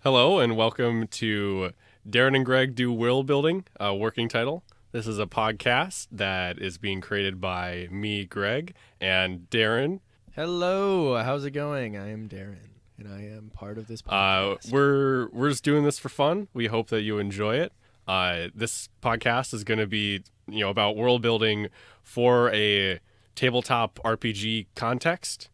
Hello and welcome to Daron and Greg Do Worldbuilding, a working title. This is a podcast that is being created by me, Greg, and Daron. Hello, how's it going? I am Daron, and I am part of this podcast. We're just doing this for fun. We hope that you enjoy it. This podcast is going to be, about world building for a tabletop RPG context.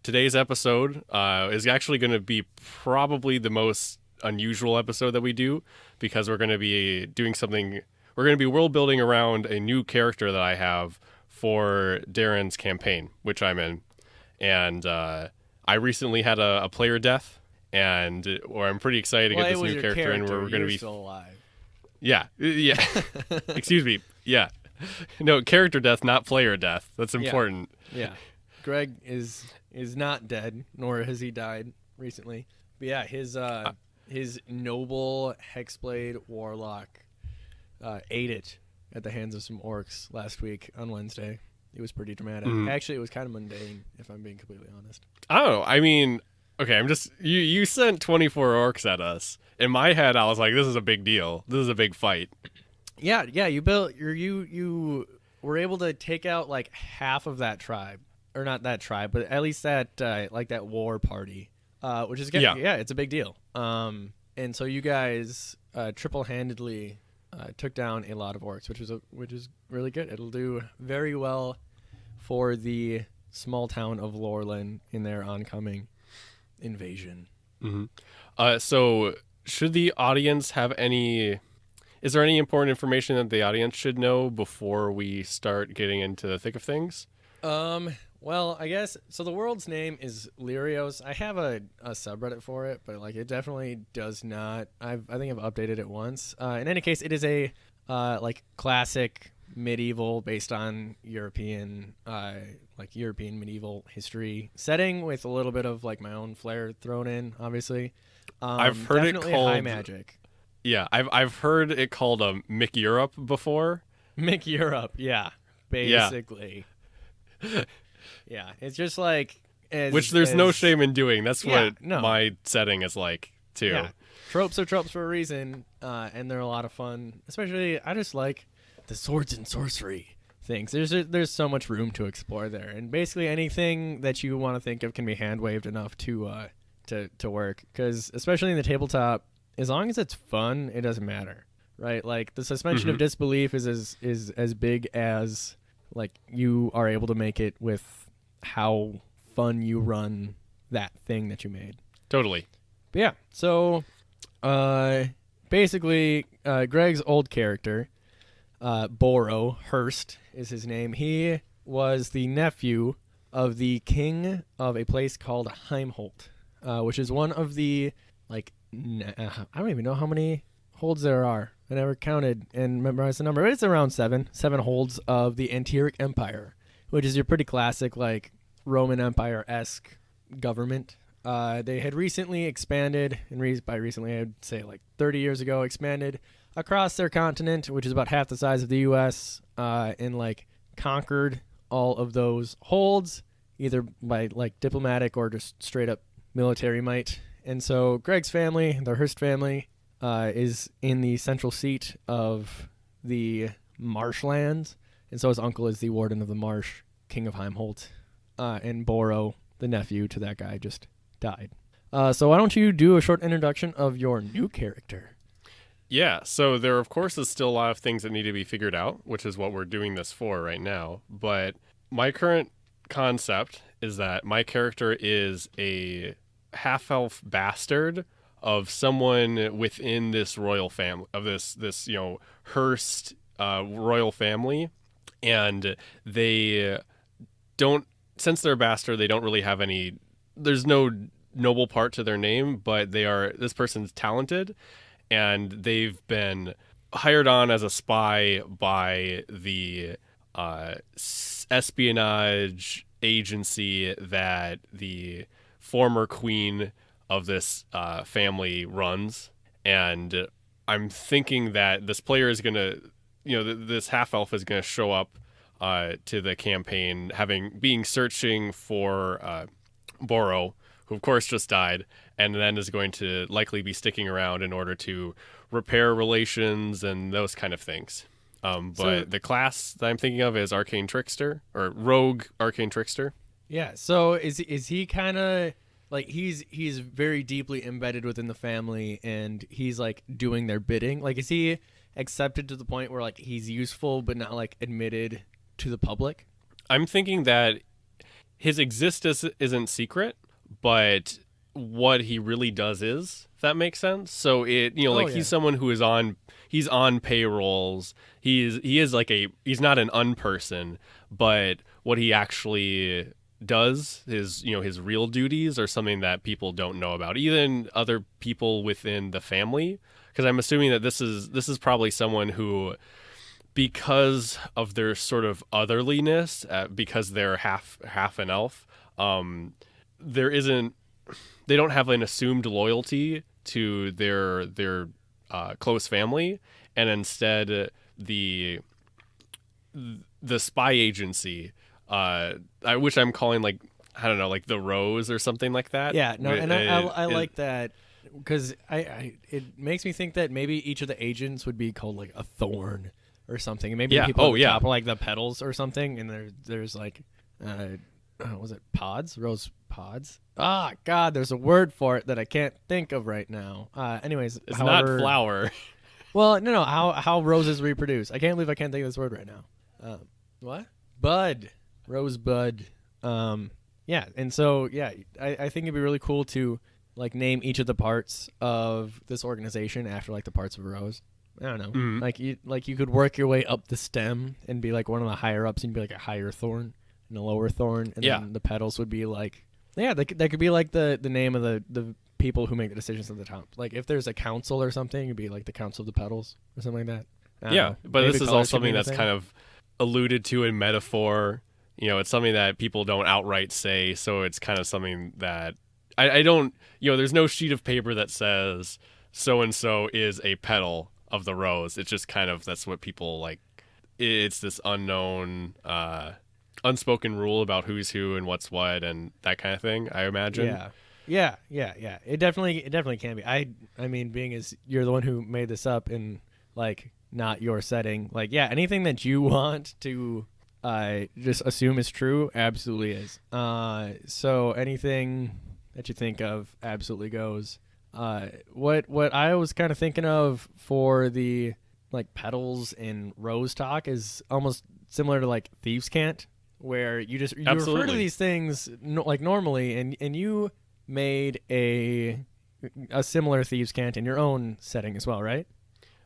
Today's episode is actually going to be probably the most unusual episode that we do because we're going to be doing something. We're going to be world building around a new character that I have for Darren's campaign, which I'm in. And I recently had a player death, or I'm pretty excited to get this new character in where we're going to be still alive. Yeah. Excuse me. Yeah. No, character death, not player death. That's important. Yeah. Greg is not dead, nor has he died recently. But yeah, his noble Hexblade warlock ate it at the hands of some orcs last week on Wednesday. It was pretty dramatic. Actually, it was kind of mundane, if I'm being completely honest. I don't know. I mean, okay, you sent 24 orcs at us. In my head, I was like, this is a big deal. This is a big fight. Yeah, you were able to take out like half of that tribe. Or not that tribe, but at least that that war party, which is good. Yeah, it's a big deal. And so you guys triple-handedly took down a lot of orcs, which is really good. It'll do very well for the small town of Lorelin in their oncoming invasion. Mm-hmm. So should the audience have any? Is there any important information that the audience should know before we start getting into the thick of things? Well, I guess so. The world's name is Lyrios. I have a subreddit for it, but like it definitely does not. I think I've updated it once. In any case, it is a classic medieval based on European European medieval history setting with a little bit of like my own flair thrown in. Obviously, I've heard it called high magic. Yeah, I've heard it called Mick Europe before. Mick Europe, yeah, basically. Yeah, it's just like which there's no shame in doing. That's what my setting is like too. Yeah. Tropes are tropes for a reason, and they're a lot of fun. Especially, I just like the swords and sorcery things. There's so much room to explore there, and basically anything that you want to think of can be hand waved enough to work. Because especially in the tabletop, as long as it's fun, it doesn't matter, right? Like the suspension of disbelief is as big as like you are able to make it with how fun you run that thing that you made. Totally. But yeah, so basically Greg's old character, Boro Hurst is his name. He was the nephew of the king of a place called Heimholt, which is one of the I don't even know how many holds there are. I never counted and memorized the number. But it's around seven holds of the Antiric Empire, which is your pretty classic like Roman Empire-esque government. They had recently expanded, and by recently I'd say like 30 years ago, expanded across their continent, which is about half the size of the U.S., and like conquered all of those holds, either by like diplomatic or just straight up military might. And so Greg's family, the Hurst family, is in the central seat of the marshlands, and so his uncle is the warden of the marsh, king of Heimholt, and Boro, the nephew to that guy, just died. So why don't you do a short introduction of your new character? Yeah, so there of course is still a lot of things that need to be figured out, which is what we're doing this for right now, but my current concept is that my character is a half-elf bastard of someone within this royal family, of this Hearst royal family, and they don't, since they're a bastard, they don't really have any, there's no noble part to their name, but this person's talented, and they've been hired on as a spy by the espionage agency that the former queen of this family runs. And I'm thinking that this player is going to, this half-elf is going to show up to the campaign, being searching for Boro, who of course just died, and then is going to likely be sticking around in order to repair relations and those kind of things. But the class that I'm thinking of is Arcane Trickster, or Rogue Arcane Trickster. Yeah. So is he kind of like he's very deeply embedded within the family, and he's like doing their bidding? Like, is he accepted to the point where like he's useful but not like admitted to the public? I'm thinking that his existence isn't secret, but what he really does is, if that makes sense. So he's someone who is he's on payrolls. He is like he's not an unperson, but what he actually does is, his real duties are something that people don't know about, even other people within the family. Because I'm assuming that this is probably someone who, because of their sort of otherliness, because they're half an elf, they don't have an assumed loyalty to their close family, and instead the spy agency, which I'm calling like, I don't know, like the Rose or something like that. Yeah, no, and I like that, because it makes me think that maybe each of the agents would be called like a thorn or something, and maybe people at the top are like the petals or something, and there's like was it pods? Rose pods? Ah, God, there's a word for it that I can't think of right now. Anyways, it's not flower. Well, no, how roses reproduce. I can't believe I can't think of this word right now. What? Bud. Rosebud. Yeah, and so, yeah, I think it'd be really cool to, like, name each of the parts of this organization after, like, the parts of a rose. I don't know. Mm-hmm. Like you could work your way up the stem and be, like, one of the higher-ups, and be, like, a higher thorn and a lower thorn, and then the petals would be, like... Yeah, that could be, like, the name of the people who make the decisions at the top. Like, if there's a council or something, it'd be, like, the Council of the Petals or something like that. Yeah, but maybe this is all something that's kind of alluded to in metaphor. It's something that people don't outright say, so it's kind of something that I don't, there's no sheet of paper that says so-and-so is a petal of the rose. It's just kind of, that's what people like. It's this unknown, unspoken rule about who's who and what's what and that kind of thing, I imagine. Yeah. It definitely can be. I mean, being as you're the one who made this up in, like, not your setting, like, yeah, anything that you want to just assume is true absolutely is. So anything that you think of absolutely goes. What I was kind of thinking of for the, like, petals and rose talk is almost similar to, like, Thieves' Cant, where you refer to these things like normally, and you made a similar Thieves' Cant in your own setting as well, right?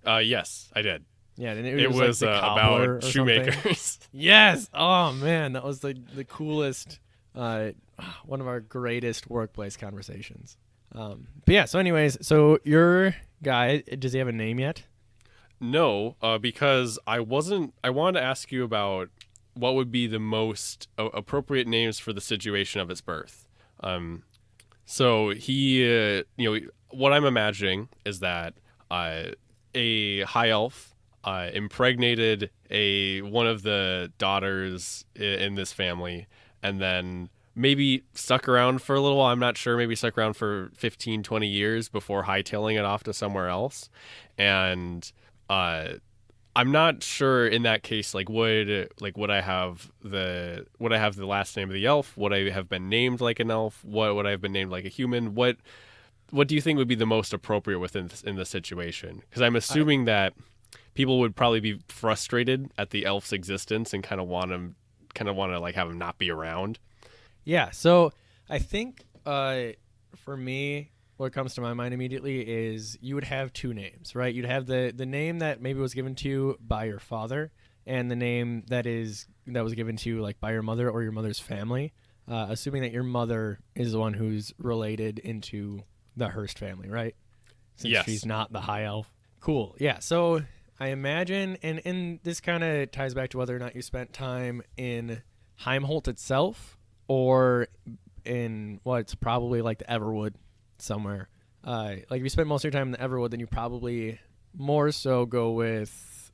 Yes, I did. Yeah, and it was like about shoemakers. Yes. Oh man, that was the coolest, one of our greatest workplace conversations. But yeah. So, anyways, so your guy, does he have a name yet? No, because I wanted to ask you about what would be the most appropriate names for the situation of its birth. So he, what I'm imagining is that a high elf impregnated one of the daughters in this family, and then maybe stuck around for a little while. I'm not sure. Maybe stuck around for 15, 20 years before hightailing it off to somewhere else. And I'm not sure in that case, like, would I have the last name of the elf? Would I have been named like an elf? What would I have been named like a human? What do you think would be the most appropriate in the situation? Because I'm assuming that people would probably be frustrated at the elf's existence and kind of want to like have him not be around. Yeah. So I think for me, what comes to my mind immediately is you would have two names, right? You'd have the name that maybe was given to you by your father, and the name that was given to you, like, by your mother or your mother's family, assuming that your mother is the one who's related into the Hearst family, right? Since yes. She's not the high elf. Cool. Yeah. So I imagine, and this kind of ties back to whether or not you spent time in Heimholt itself or in what's probably like the Everwood somewhere. Like, if you spent most of your time in the Everwood, then you probably more so go with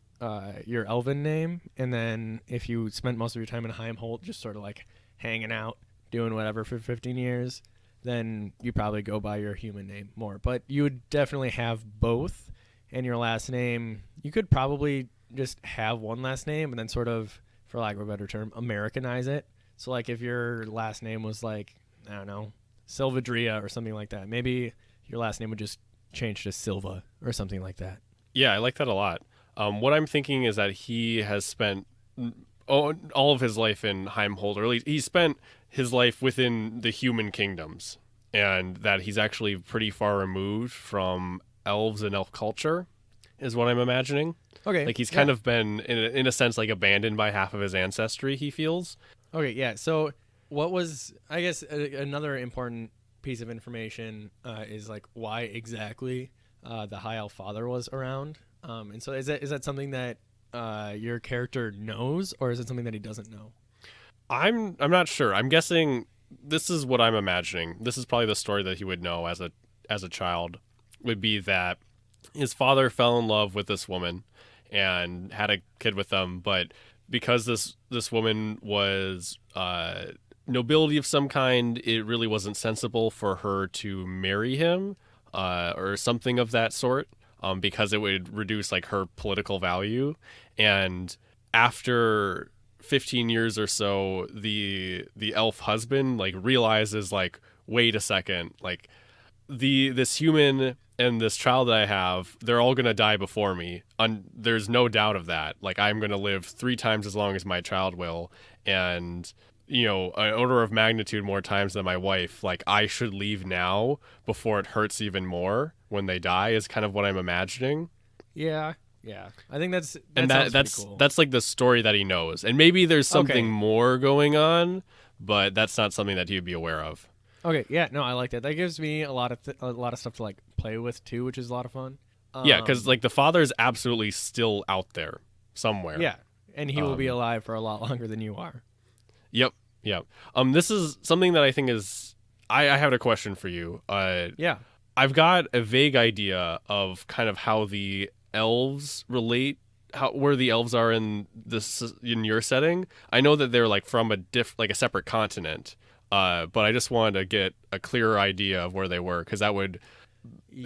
your elven name. And then if you spent most of your time in Heimholt just sort of like hanging out, doing whatever for 15 years, then you probably go by your human name more. But you would definitely have both, and your last name, you could probably just have one last name and then sort of, for lack of a better term, Americanize it. So like if your last name was like, I don't know, Silvadria or something like that, maybe your last name would just change to Silva or something like that. Yeah, I like that a lot. What I'm thinking is that he has spent all of his life in Heimhold, or at least he spent his life within the human kingdoms, and that he's actually pretty far removed from elves and elf culture, is what I'm imagining. Okay. Like he's kind of been, in a sense, like abandoned by half of his ancestry, he feels. Okay, yeah. So what was, I guess, another important piece of information is like why exactly the High Elf Father was around. And so is that something that your character knows, or is it something that he doesn't know? I'm not sure. I'm guessing this is what I'm imagining. This is probably the story that he would know as a child, would be that his father fell in love with this woman and had a kid with them, but because this woman was nobility of some kind, it really wasn't sensible for her to marry him or something of that sort, because it would reduce like her political value. And after 15 years or so, the elf husband like realizes like, wait a second, like this human and this child that I have, they're all gonna die before me. There's no doubt of that. Like I'm gonna live 3 times as long as my child will, and an order of magnitude more times than my wife. Like I should leave now before it hurts even more when they die, is kind of what I'm imagining. Yeah. I think that's cool. That's like the story that he knows, and maybe there's something more going on, but that's not something that he would be aware of. Okay, yeah, no, I like that. That gives me a lot of stuff to like play with too, which is a lot of fun. Yeah, because like the father is absolutely still out there somewhere. Yeah, and he will be alive for a lot longer than you are. Yep. This is something that I think is. I have a question for you. Yeah. I've got a vague idea of kind of how the elves relate, where the elves are in your setting. I know that they're like from a separate continent. But I just wanted to get a clearer idea of where they were, because that would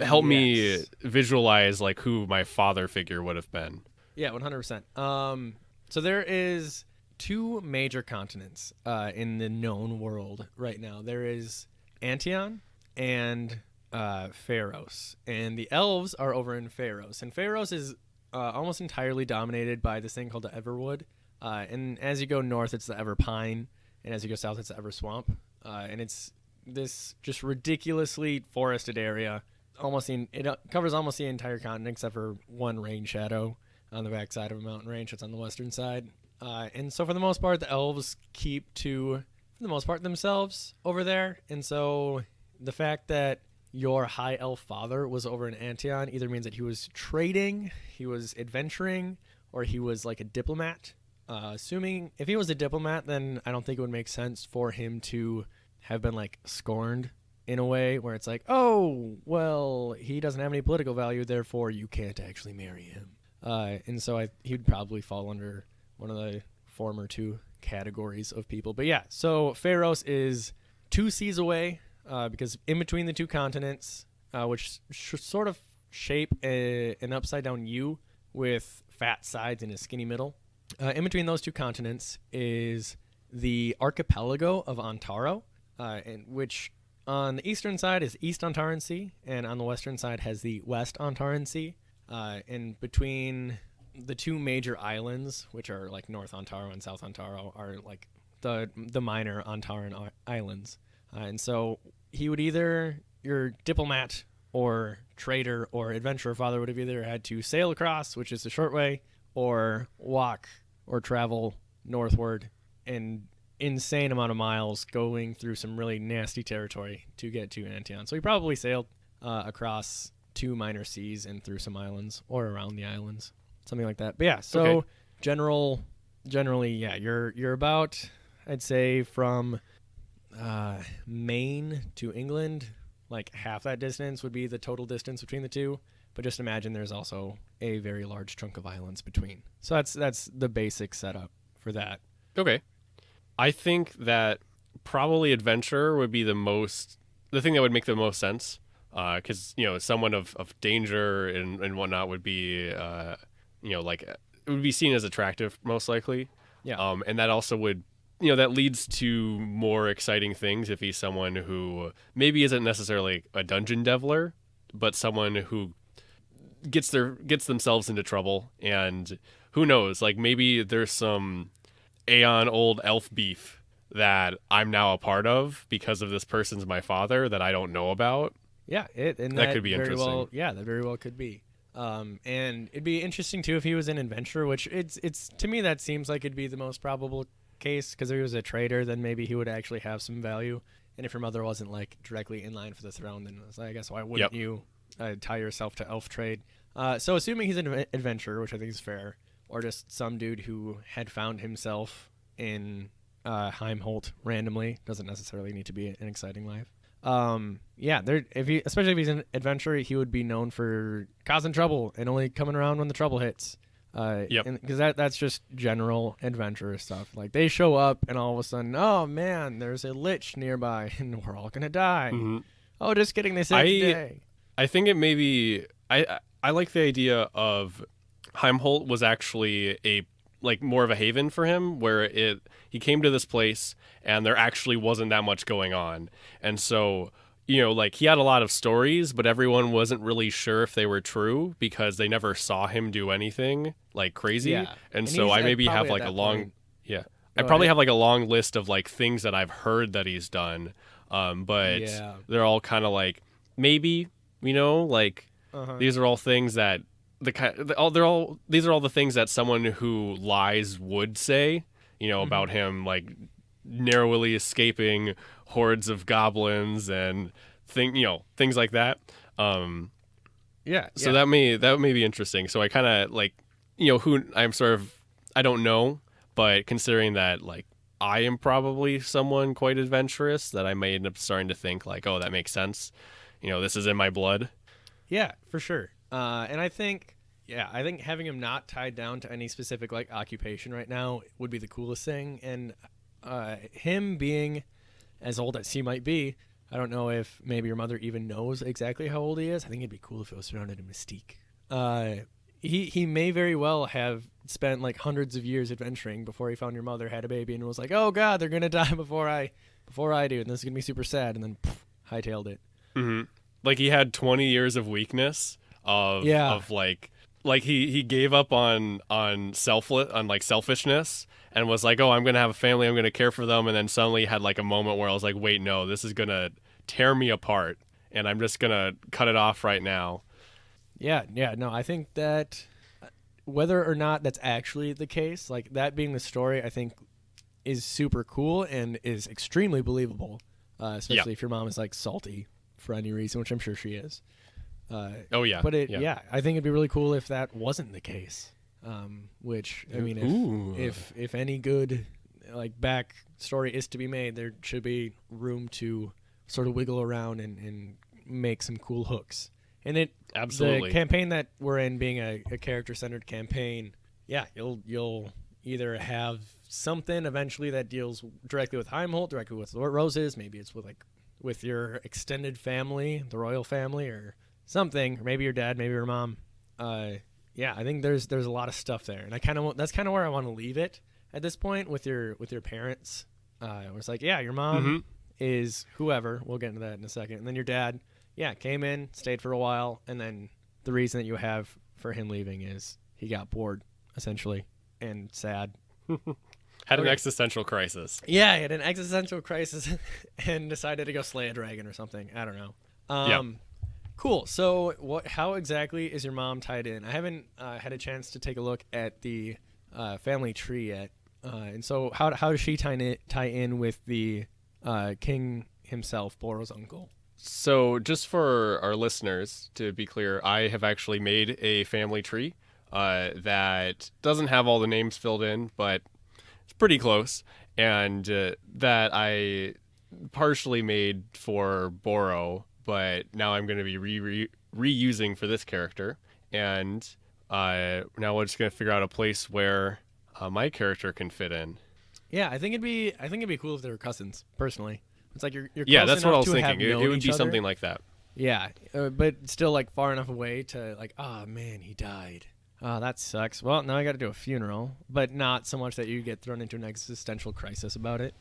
help me visualize like who my father figure would have been. Yeah, 100%. So there is 2 major continents in the known world right now. There is Antion and Pharos, and the elves are over in Pharos. And Pharos is almost entirely dominated by this thing called the Everwood. And as you go north, it's the Everpine. And as you go south, it's the Ever Swamp. And it's this just ridiculously forested area. It covers almost the entire continent except for one rain shadow on the backside of a mountain range that's on the western side. And so for the most part, the elves keep to, for the most part, themselves over there. And so the fact that your high elf father was over in Antion either means that he was trading, he was adventuring, or he was like a diplomat. Assuming if he was a diplomat, then I don't think it would make sense for him to have been like scorned in a way where it's like, oh, well, he doesn't have any political value, therefore you can't actually marry him. And so he'd probably fall under one of the former 2 categories of people. But yeah, so Pharos is 2 seas away, because in between the 2 continents, which sort of shape an upside down U with fat sides and a skinny middle. In between those 2 continents is the archipelago of Antaro, which on the eastern side is East Antaran Sea, and on the western side has the West Antaran Sea. And between the 2 major islands, which are like North Antaro and South Antaro, are like the minor Antaran islands. And so he would either, your diplomat or trader or adventurer father would have either had to sail across, which is the short way, or walk or travel northward an insane amount of miles going through some really nasty territory to get to Antion. So he probably sailed across 2 minor seas and through some islands or around the islands, something like that. But yeah, so okay. Generally, yeah, you're about, I'd say, from Maine to England, like half that distance would be the total distance between the 2. But just imagine there's also a very large chunk of islands between. So that's the basic setup for that. Okay. I think that probably adventure would be the most the thing that would make the most sense, because someone of danger and whatnot would be like it would be seen as attractive most likely. Yeah. And that also would that leads to more exciting things if he's someone who maybe isn't necessarily a dungeon deviler, but someone who gets themselves into trouble, and who knows, like maybe there's some aeon old elf beef that I'm now a part of because of this person's my father that I don't know about. Yeah, and that could be very interesting. Well, yeah, that very well could be. And it'd be interesting too if he was an adventurer, which it's to me that seems like it'd be the most probable case, because if he was a trader, then maybe he would actually have some value. And if your mother wasn't like directly in line for the throne, then I guess why wouldn't you tie yourself to elf trade? So assuming he's an adventurer, which I think is fair, or just some dude who had found himself in Heimholt randomly, doesn't necessarily need to be an exciting life. Especially if he's an adventurer, he would be known for causing trouble and only coming around when the trouble hits. Because that's just general adventurer stuff. Like they show up and all of a sudden, oh man, there's a lich nearby and we're all gonna die. Mm-hmm. Oh, just kidding. They saved the day. I think it may be. I like the idea of Heimholt was actually more of a haven for him, where he came to this place and there actually wasn't that much going on, and so he had a lot of stories, but everyone wasn't really sure if they were true because they never saw him do anything like crazy. Yeah. And so I maybe have like a long I probably have like a long list of like things that I've heard that he's done, but they're all kind of like maybe these are all things that these are all the things that someone who lies would say, about him, like narrowly escaping hordes of goblins and things like that. So that may be interesting. So I kind of who I don't know, but considering that I am probably someone quite adventurous, that I may end up starting to think oh, that makes sense. This is in my blood. Yeah, for sure. And I think having him not tied down to any specific occupation right now would be the coolest thing. And him being as old as he might be, I don't know if maybe your mother even knows exactly how old he is. I think it'd be cool if it was surrounded in mystique. He may very well have spent hundreds of years adventuring before he found your mother, had a baby, and was like, oh god, they're gonna die before I do, and this is gonna be super sad, and then hightailed it. Mm-hmm. He had 20 years of weakness of he gave up on selfishness and was like, oh, I'm gonna have a family, I'm gonna care for them, and then suddenly had a moment where I was like, wait, no, this is gonna tear me apart, and I'm just gonna cut it off right now. No, I think that whether or not that's actually the case, that being the story, I think is super cool and is extremely believable, especially if your mom is salty for any reason, which I'm sure she is. But I think it'd be really cool if that wasn't the case. Which I mean, if any good back story is to be made, there should be room to sort of wiggle around and make some cool hooks. And absolutely, the campaign that we're in being a character centered campaign, you'll either have something eventually that deals directly with Heimholt, directly with Lord Roses, maybe it's with your extended family, the royal family, or something, or maybe your dad, maybe your mom. I think there's a lot of stuff there, and that's kind of where I want to leave it at this point with your parents. Where it's your mom is whoever. We'll get into that in a second, and then your dad, came in, stayed for a while, and then the reason that you have for him leaving is he got bored, essentially, and sad. Had an existential crisis. Yeah, he had an existential crisis and decided to go slay a dragon or something. I don't know. Cool. So how exactly is your mom tied in? I haven't had a chance to take a look at the family tree yet. And so how does she tie in with the king himself, Boro's uncle? So just for our listeners, to be clear, I have actually made a family tree that doesn't have all the names filled in, but it's pretty close, and that I partially made for Boro, but now I'm going to be reusing for this character. And now we're just going to figure out a place where my character can fit in. Yeah, I think it'd be cool if they were cousins, personally. It's like you're Yeah, close that's what I enough was to have thinking. It known would each be other. something like that. Yeah, but still like far enough away to like, oh man, he died. Oh, that sucks. Well, now I got to do a funeral, but not so much that you get thrown into an existential crisis about it.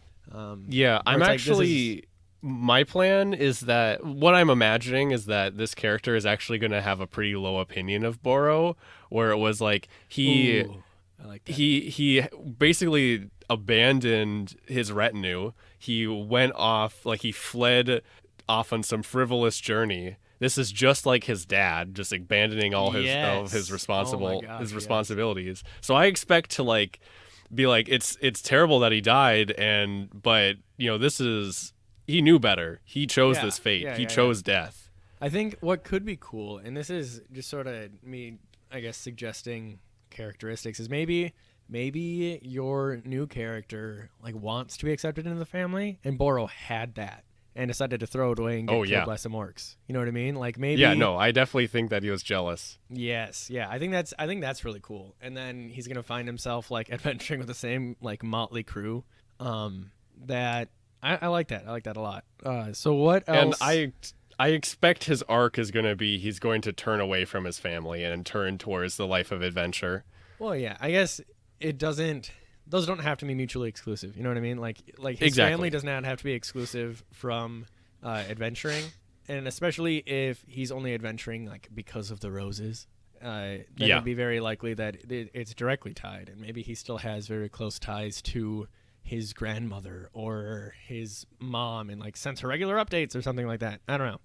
Yeah, where I'm it's like, this is- actually. My plan is that what I'm imagining is that this character is actually going to have a pretty low opinion of Boro, where it was like Ooh, I like that. he basically abandoned his retinue. He went off, like he fled off on some frivolous journey. This is just like his dad, just abandoning all his of his Yes. Oh my gosh, yes. responsibilities. So I expect to like be like it's terrible that he died, but this is he knew better. He chose Yeah, this fate. yeah, He yeah, chose death. I think what could be cool, and this is just sort of me, I guess, suggesting characteristics, is maybe your new character like wants to be accepted into the family, and Boro had that and decided to throw it away and get killed by some orcs. You know what I mean? Like maybe. Yeah, no, I definitely think that he was jealous. Yes, yeah, I think that's really cool. And then he's gonna find himself like adventuring with the same like motley crew. That I like that. I like that a lot. So what else? And I expect his arc is going to be he's going to turn away from his family and turn towards the life of adventure. Well, yeah, I guess it doesn't. Those don't have to be mutually exclusive. You know what I mean? Like his Exactly. family does not have to be exclusive from adventuring, and especially if he's only adventuring like because of the roses. Then it'd be very likely that it's directly tied, and maybe he still has very close ties to his grandmother or his mom and like sends her regular updates or something like that. I don't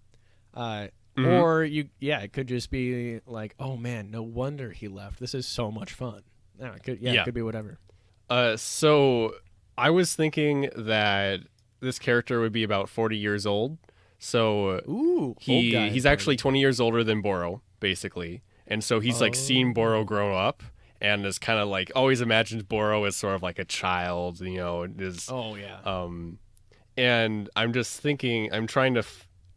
know. Or it could just be like, oh man, no wonder he left. This is so much fun. It could be whatever. So I was thinking that this character would be about 40 years old. So old guy he's actually 20 years older than Boro, basically. And so he's like seen Boro grow up and is kind of like always imagined Boro as sort of like a child, and I'm just thinking, I'm trying to,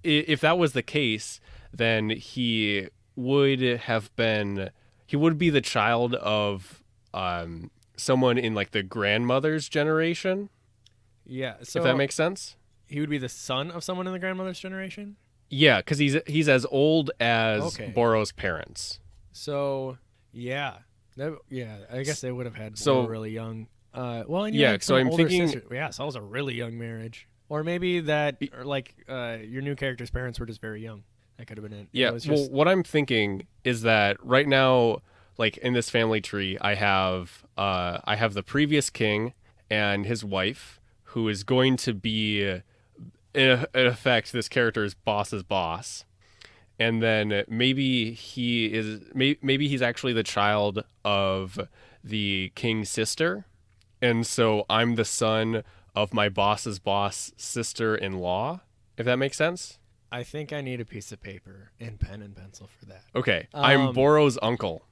if that was the case, then he would be the child of someone in like the grandmother's generation. Yeah, so if that makes sense. He would be the son of someone in the grandmother's generation? Yeah, because he's as old as Boro's parents. So, yeah. I guess they would have had Boro really young. So I'm thinking... Sister. Yeah, so it was a really young marriage. Or maybe that, your new character's parents were just very young. That could have been it. Yeah, what I'm thinking is that right now, like in this family tree, I have the previous king and his wife, who is going to be, in effect, this character's boss's boss. And then maybe he's actually the child of the king's sister. And so I'm the son of my boss's boss sister-in-law, if that makes sense. I think I need a piece of paper and pen and pencil for that. Okay. I'm Boro's uncle.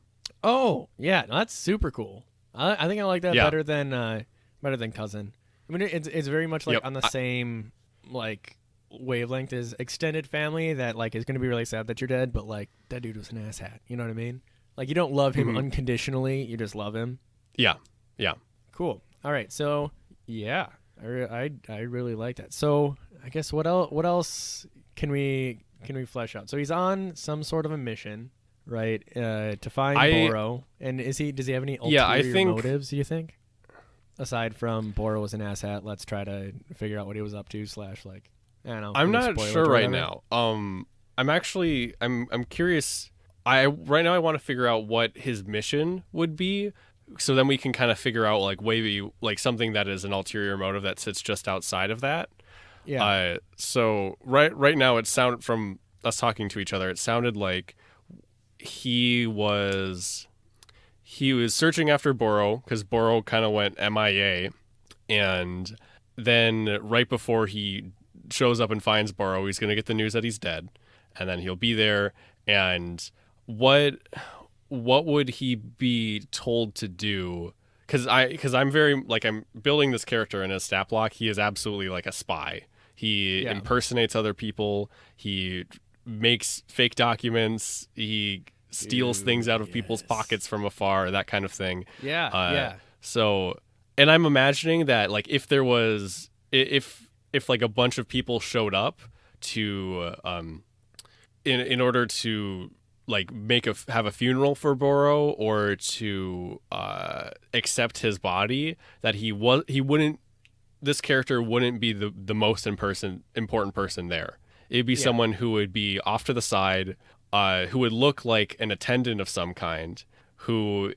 Oh, yeah. No, that's super cool. I think I like that better than cousin. I mean, it's very much like on the same like wavelength as extended family that like is going to be really sad that you're dead, but like that dude was an asshat. You know what I mean? Like you don't love him unconditionally, you just love him. Yeah. Cool. All right. So yeah, I really like that. So I guess what else can we flesh out? So he's on some sort of a mission, right? To find Boro. And does he have any ulterior motives? Do you think? Aside from Boro was an asshat, let's try to figure out what he was up to. Like, I don't know. I'm not sure right now. I'm curious. Right now I want to figure out what his mission would be, so then we can kind of figure out like maybe like something that is an ulterior motive that sits just outside of that. Yeah. So right now it sounded, from us talking to each other, it sounded like he was searching after Boro because Boro kind of went MIA, and then right before he shows up and finds Boro, he's going to get the news that he's dead, and then he'll be there. And what would he be told to do? Because I'm very like, I'm building this character in a stat block. He is absolutely like a spy. He impersonates other people. He makes fake documents. He steals things out of people's pockets from afar, that kind of thing. Yeah. So, and I'm imagining that like if if like a bunch of people showed up to in order to like have a funeral for Boro or to accept his body, that he wouldn't, this character wouldn't be the most important person there. It'd be someone who would be off to the side, who would look like an attendant of some kind, who,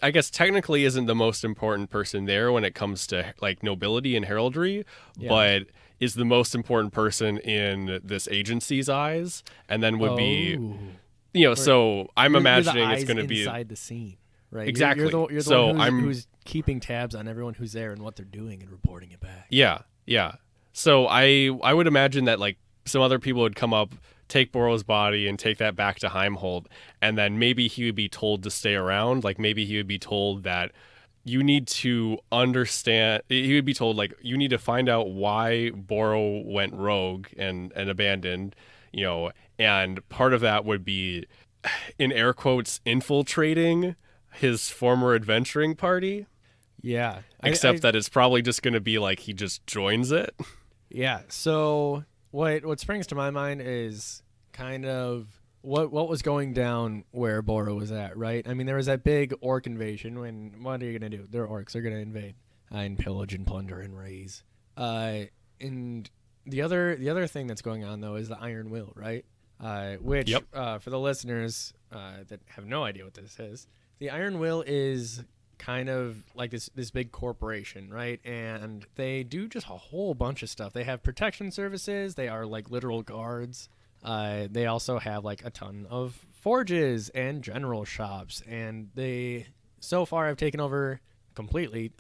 I guess technically isn't the most important person there when it comes to like nobility and heraldry, but is the most important person in this agency's eyes, and then would be, so I'm imagining it's going to be inside the scene, right? Exactly. You're the one who's keeping tabs on everyone who's there and what they're doing and reporting it back. Yeah. So I would imagine that like some other people would come up, take Boro's body and take that back to Heimholt, and then maybe he would be told to stay around. Like maybe he would be told that you need to understand, he would be told like you need to find out why Boro went rogue and abandoned, and part of that would be, in air quotes, infiltrating his former adventuring party. Yeah. Except that it's probably just going to be like he just joins it. Yeah. So what springs to my mind is kind of what was going down where Boro was at, right? I mean, there was that big orc invasion. What are you going to do? They're orcs. They're going to invade and pillage and plunder and raise. And the other thing that's going on, though, is the Iron Will, right? Which, for the listeners that have no idea what this is, the Iron Will is kind of like this big corporation, right? And they do just a whole bunch of stuff. They have protection services. They are like literal guards. They also have like a ton of forges and general shops. And they so far have taken over completely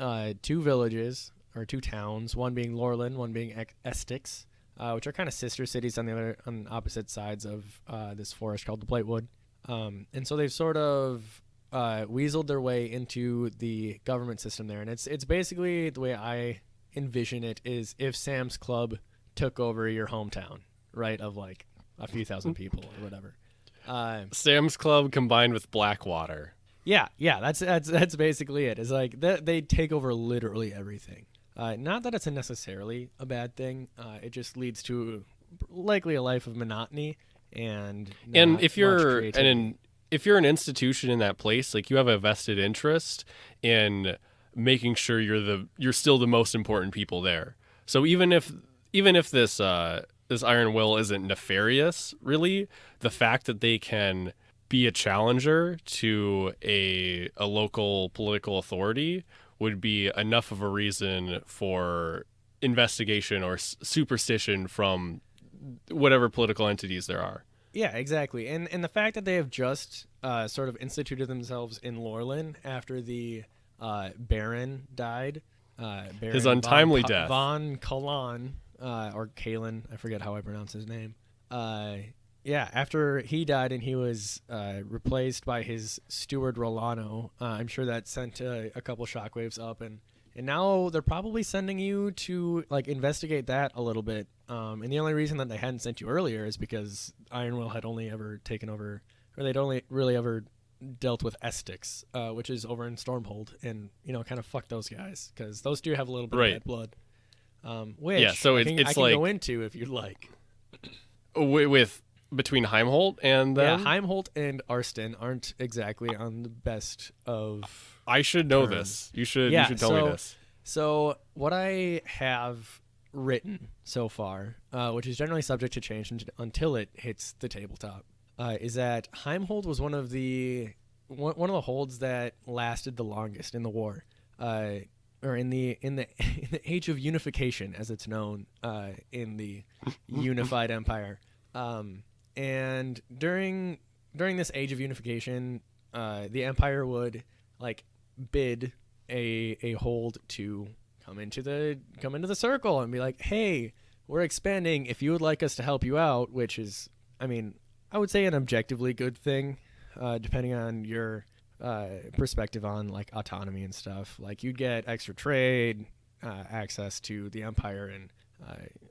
2 villages or 2 towns, one being Lorland, one being Essex, which are kind of sister cities on opposite sides of this forest called the Blightwood. And so they've sort of weaseled their way into the government system there. And it's basically, the way I envision it, is if Sam's Club took over your hometown, right, of like a few thousand people or whatever. Sam's Club combined with Blackwater. Yeah, that's basically it. It's like they take over literally everything. Not that it's necessarily a bad thing. It just leads to likely a life of monotony and if you're an institution in that place, like you have a vested interest in making sure you're still the most important people there. So even if this Iron Will isn't nefarious, really, the fact that they can be a challenger to a local political authority would be enough of a reason for investigation or superstition from whatever political entities there are. Yeah, exactly. And the fact that they have just sort of instituted themselves in Lorland after the Baron died. His untimely death. Von Kalan, or Kalen, I forget how I pronounce his name. After he died and he was replaced by his steward Rolano, I'm sure that sent a couple shockwaves up, and now they're probably sending you to like investigate that a little bit. And the only reason that they hadn't sent you earlier is because Ironwill had only ever taken over, or they'd only really ever dealt with Essex, which is over in Stormhold, and kind of fuck those guys, because those two have a little bit of bad blood. Which so I it's can like go into if you'd like. With between Heimholt and them? Yeah, Heimholt and Arston aren't exactly on the best of. I should know this. You should tell me this. So what I have written so far, which is generally subject to change until it hits the tabletop, is that Heimholt was one of the holds that lasted the longest in the war, or in the Age of Unification, as it's known in the Unified Empire. And during this Age of Unification, the Empire would like bid a hold to come into the circle and be like, hey, we're expanding. If you would like us to help you out, which is, I mean, I would say an objectively good thing, depending on your perspective on like autonomy and stuff. Like you'd get extra trade, access to the Empire and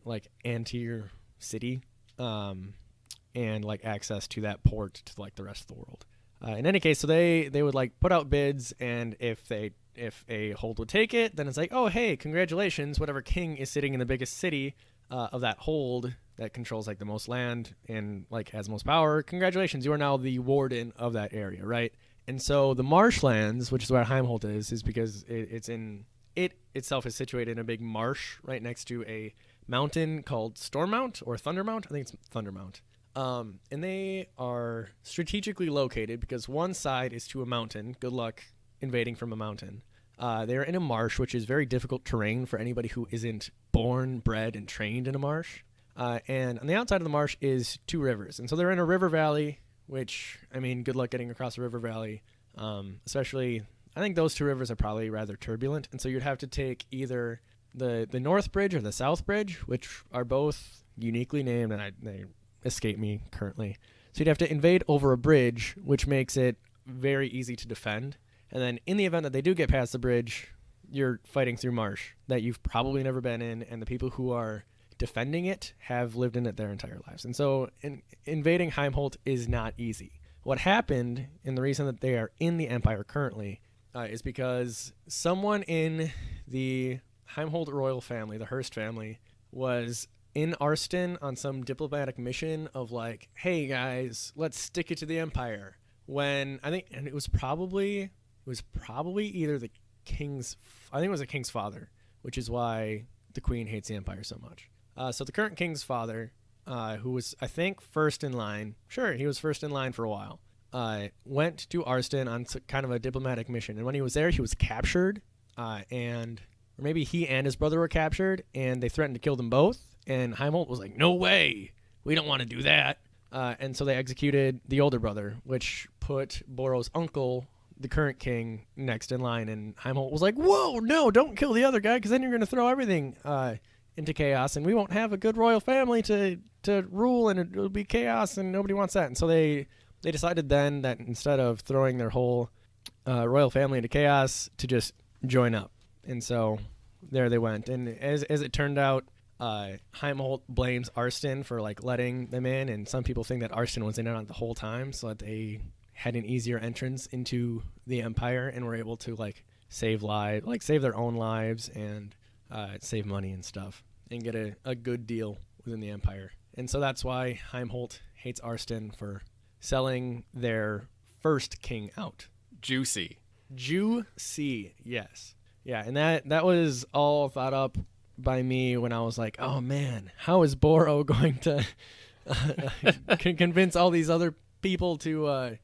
like Antir city, and like access to that port to like the rest of the world. In any case, so they would like put out bids, and if they if a hold would take it, then it's like, oh, hey, congratulations. Whatever king is sitting in the biggest city of that hold that controls like the most land and like has most power, congratulations, you are now the warden of that area, right? And so the marshlands, which is where Heimholt is because it itself is situated in a big marsh right next to a mountain called Storm Mount or Thunder Mount. I think it's Thunder Mount. And they are strategically located because one side is to a mountain. Good luck invading from a mountain. They're in a marsh, which is very difficult terrain for anybody who isn't born, bred, and trained in a marsh. And on the outside of the marsh is 2 rivers. And so they're in a river valley, which, I mean, good luck getting across a river valley. Especially, I think those 2 rivers are probably rather turbulent. And so you'd have to take either the North Bridge or the South Bridge, which are both uniquely named, and they escape me currently. So you'd have to invade over a bridge, which makes it very easy to defend. And then in the event that they do get past the bridge, you're fighting through marsh that you've probably never been in, and the people who are defending it have lived in it their entire lives. And so invading Heimholt is not easy. What happened, and the reason that they are in the Empire currently, is because someone in the Heimholt royal family, the Hearst family, was in Arston on some diplomatic mission of like, hey guys, let's stick it to the Empire. When I think, and it was probably either the king's, I think it was the king's father, which is why the queen hates the Empire so much. So the current king's father, who was, I think, first in line, sure, he was first in line for a while, went to Arston on kind of a diplomatic mission. And when he was there, he was captured, or maybe he and his brother were captured, and they threatened to kill them both. And Heimholt was like, no way, we don't want to do that. And so they executed the older brother, which put Boro's uncle, the current king, next in line. And Heimholt was like, whoa, no, don't kill the other guy, because then you're going to throw everything into chaos, and we won't have a good royal family to rule, and it'll be chaos, and nobody wants that. And so they decided then that instead of throwing their whole royal family into chaos, to just join up. And so there they went. And as it turned out, Heimholt blames Arston for like letting them in, and some people think that Arston was in on it the whole time, so that they had an easier entrance into the Empire and were able to like save their own lives and save money and stuff, and get a good deal within the Empire. And so that's why Heimholt hates Arston for selling their first king out. Juicy, yes. Yeah, and that was all thought up by me when I was like, oh man, how is Boro going to convince all these other people to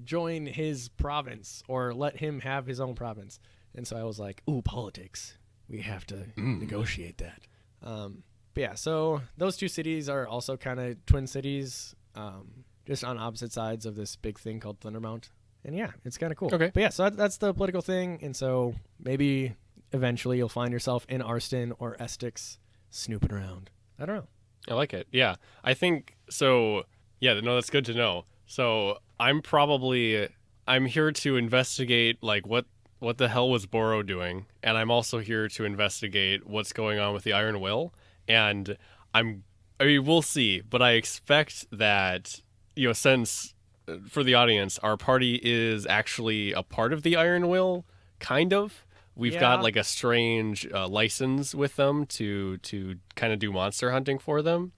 join his province or let him have his own province? And so I was like, ooh, politics. We have to negotiate that. But yeah, so those 2 cities are also kind of twin cities, just on opposite sides of this big thing called Thundermount. And yeah, it's kind of cool. Okay. But yeah, so that's the political thing. And so maybe eventually you'll find yourself in Arston or Essex snooping around. I don't know. I like it. Yeah, I think so. Yeah, no, that's good to know. So I'm here to investigate like what the hell was Boro doing, and I'm also here to investigate what's going on with the Iron Will. And we'll see, but I expect that, since for the audience, our party is actually a part of the Iron Will, kind of. We've got like a strange license with them to kind of do monster hunting for them.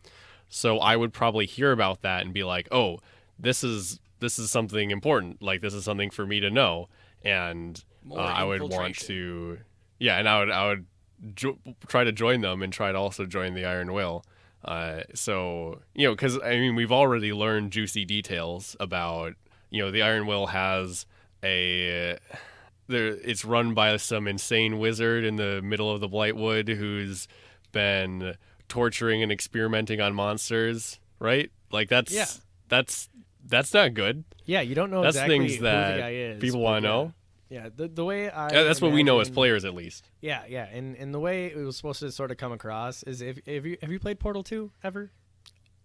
So I would probably hear about that and be like, oh, this is something important. Like, this is something for me to know. And I would want to, and I would try to join them and try to also join the Iron Will. So, because we've already learned juicy details about, the Iron Will has it's run by some insane wizard in the middle of the Blightwood who's been torturing and experimenting on monsters, right? Like that's not good. Yeah, you don't know that's exactly things that who the guy is. People want to know. Yeah, the way that's what we know as players, at least. Yeah, and the way it was supposed to sort of come across is have you played Portal 2 ever?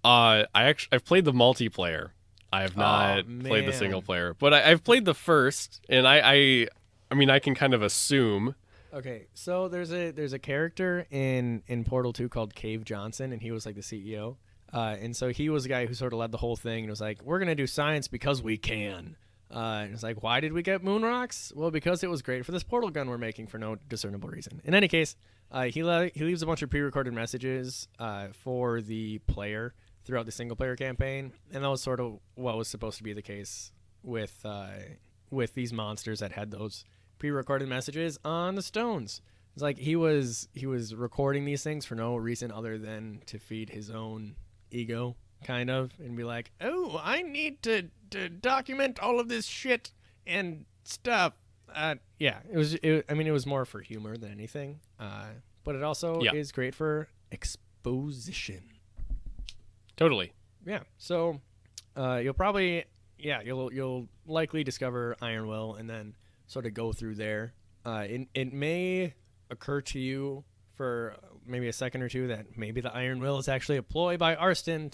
I've played the multiplayer. I have not played the single player, but I've played the first, and I can kind of assume. Okay, so there's a character in Portal 2 called Cave Johnson, and he was like the CEO. And so he was the guy who sort of led the whole thing and was like, we're going to do science because we can. And it's like, why did we get moon rocks? Well, because it was great for this portal gun we're making for no discernible reason. In any case, he leaves a bunch of pre-recorded messages for the player throughout the single-player campaign, and that was sort of what was supposed to be the case with these monsters that had those pre-recorded messages on the stones. It's like he was recording these things for no reason other than to feed his own ego, kind of, and be like, oh, I need to document all of this shit and stuff. Yeah, it was more for humor than anything, but it also is great for exposition. Totally. Yeah, so you'll likely discover Iron Will and then sort of go through there. It may occur to you for maybe a second or two that maybe the Iron Will is actually a ploy by Arston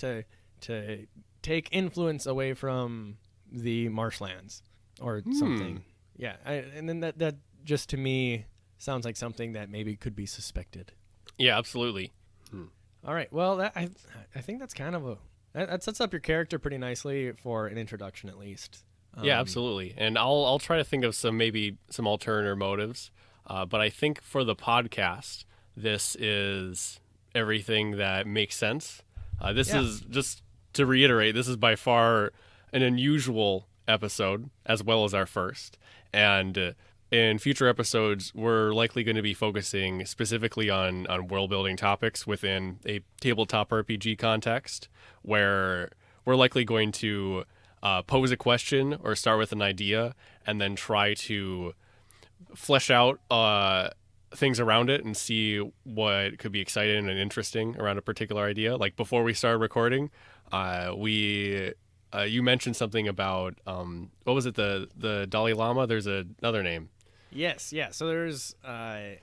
to take influence away from the marshlands or something. Yeah, and then that just to me sounds like something that maybe could be suspected. Yeah, absolutely. All right, well, I think that's kind of that sets up your character pretty nicely for an introduction, at least. Yeah, absolutely. And I'll try to think of some alternative motives. But I think for the podcast, this is everything that makes sense. This is, just to reiterate, this is by far an unusual episode, as well as our first. And in future episodes, we're likely going to be focusing specifically on world building topics within a tabletop RPG context, where we're likely going to pose a question or start with an idea and then try to flesh out things around it and see what could be exciting and interesting around a particular idea. Like before we started recording, you mentioned something about what was it, the Dalai Lama? There's another name. Yes, yeah. So there's I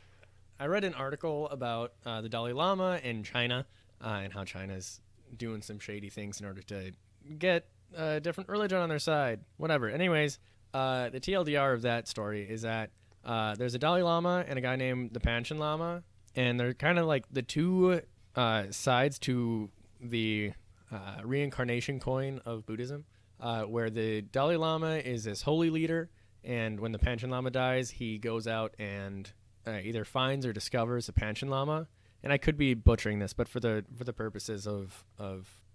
read an article about the Dalai Lama in China and how China's doing some shady things in order to get a different religion on their side. Whatever. Anyways, the TLDR of that story is that there's a Dalai Lama and a guy named the Panchen Lama, and they're kind of like the two sides to the reincarnation coin of Buddhism, where the Dalai Lama is this holy leader, and when the Panchen Lama dies, he goes out and either finds or discovers a Panchen Lama. And I could be butchering this, but for the purposes of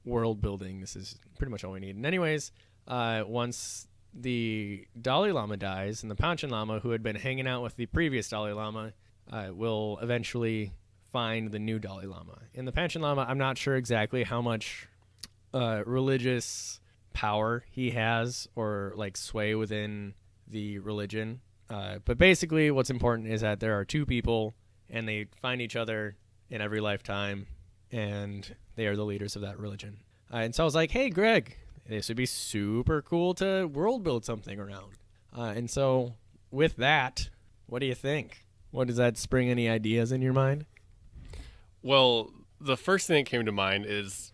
world building, this is pretty much all we need. And anyways, once the Dalai Lama dies, and the Panchen Lama, who had been hanging out with the previous Dalai Lama, will eventually find the new Dalai Lama. And the Panchen Lama, I'm not sure exactly how much religious power he has or like sway within the religion. But basically what's important is that there are two people and they find each other in every lifetime and they are the leaders of that religion. And so I was like, hey, Greg, this would be super cool to world build something around. And so with that, what do you think? What does that spring any ideas in your mind? Well, the first thing that came to mind is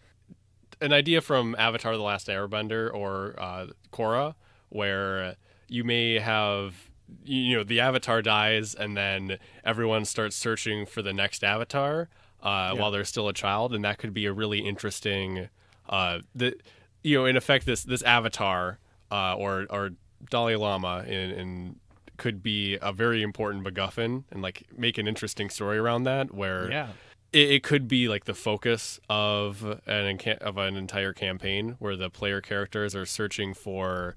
an idea from Avatar: The Last Airbender or Korra, where you may have, the avatar dies and then everyone starts searching for the next avatar while they're still a child, and that could be a really interesting, in effect, this avatar or Dalai Lama in could be a very important MacGuffin and like make an interesting story around that, where it could be like the focus of an entire campaign, where the player characters are searching for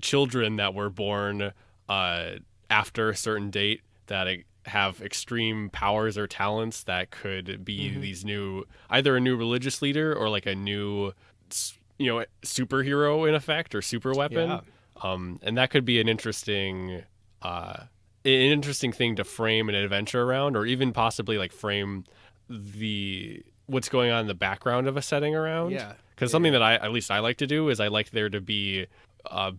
children that were born after a certain date that have extreme powers or talents that could be these either a new religious leader or like a new superhero in effect or super weapon. And that could be an interesting thing to frame an adventure around, or even possibly like frame what's going on in the background of a setting around. Because something that I like to do is I like there to be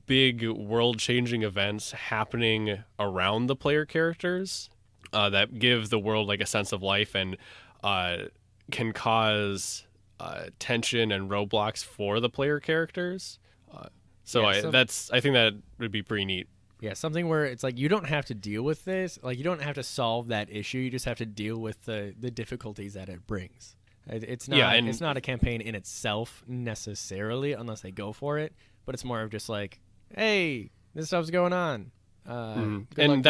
big world-changing events happening around the player characters that give the world like a sense of life and can cause tension and roadblocks for the player characters. I think that would be pretty neat. Yeah, something where it's like you don't have to deal with this. Like you don't have to solve that issue. You just have to deal with the difficulties that it brings. It's not a campaign in itself necessarily, unless they go for it. But it's more of just like hey, this stuff's going on. Good luck And dealing with it.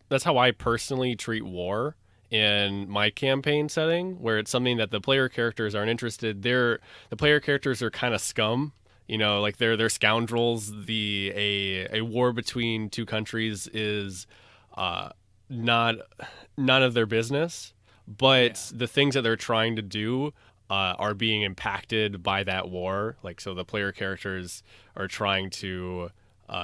that's how I personally treat war in my campaign setting, where it's something that the player characters aren't interested. The player characters are kind of scum. Like they're scoundrels. A war between two countries is uh, not none of their business. Yeah. But the things that they're trying to do are being impacted by that war. Like, so the player characters are trying to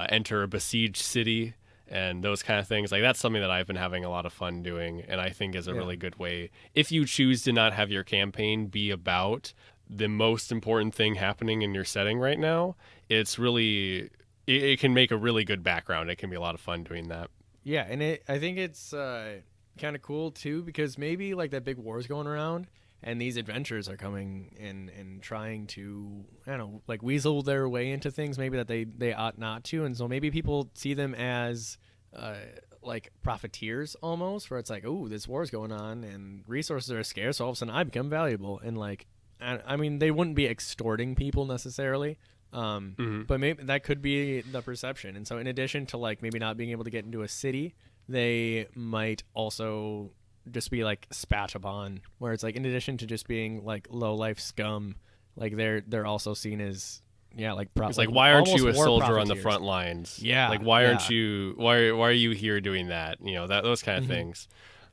enter a besieged city and those kind of things. Like, that's something that I've been having a lot of fun doing, and I think is a Yeah. really good way. If you choose to not have your campaign be about the most important thing happening in your setting right now, it's really it can make a really good background. It can be a lot of fun doing that. Yeah, and I think it's kind of cool too because maybe like that big war is going around, and these adventurers are coming and trying to I don't know like weasel their way into things maybe that they ought not to, and so maybe people see them as uh, like profiteers almost, where it's like, oh, this war is going on and resources are scarce, so all of a sudden I become valuable, and like I mean they wouldn't be extorting people necessarily. Hmm. But maybe that could be the perception. And so, in addition to like maybe not being able to get into a city, they might also just be like spat upon, where it's like in addition to just being like low life scum, like they're also seen as yeah like It's like, why aren't almost you a war soldier on the profiteers. front lines? Yeah, Like, why yeah. aren't you? Why are you here doing that? That those kind of Hmm. things.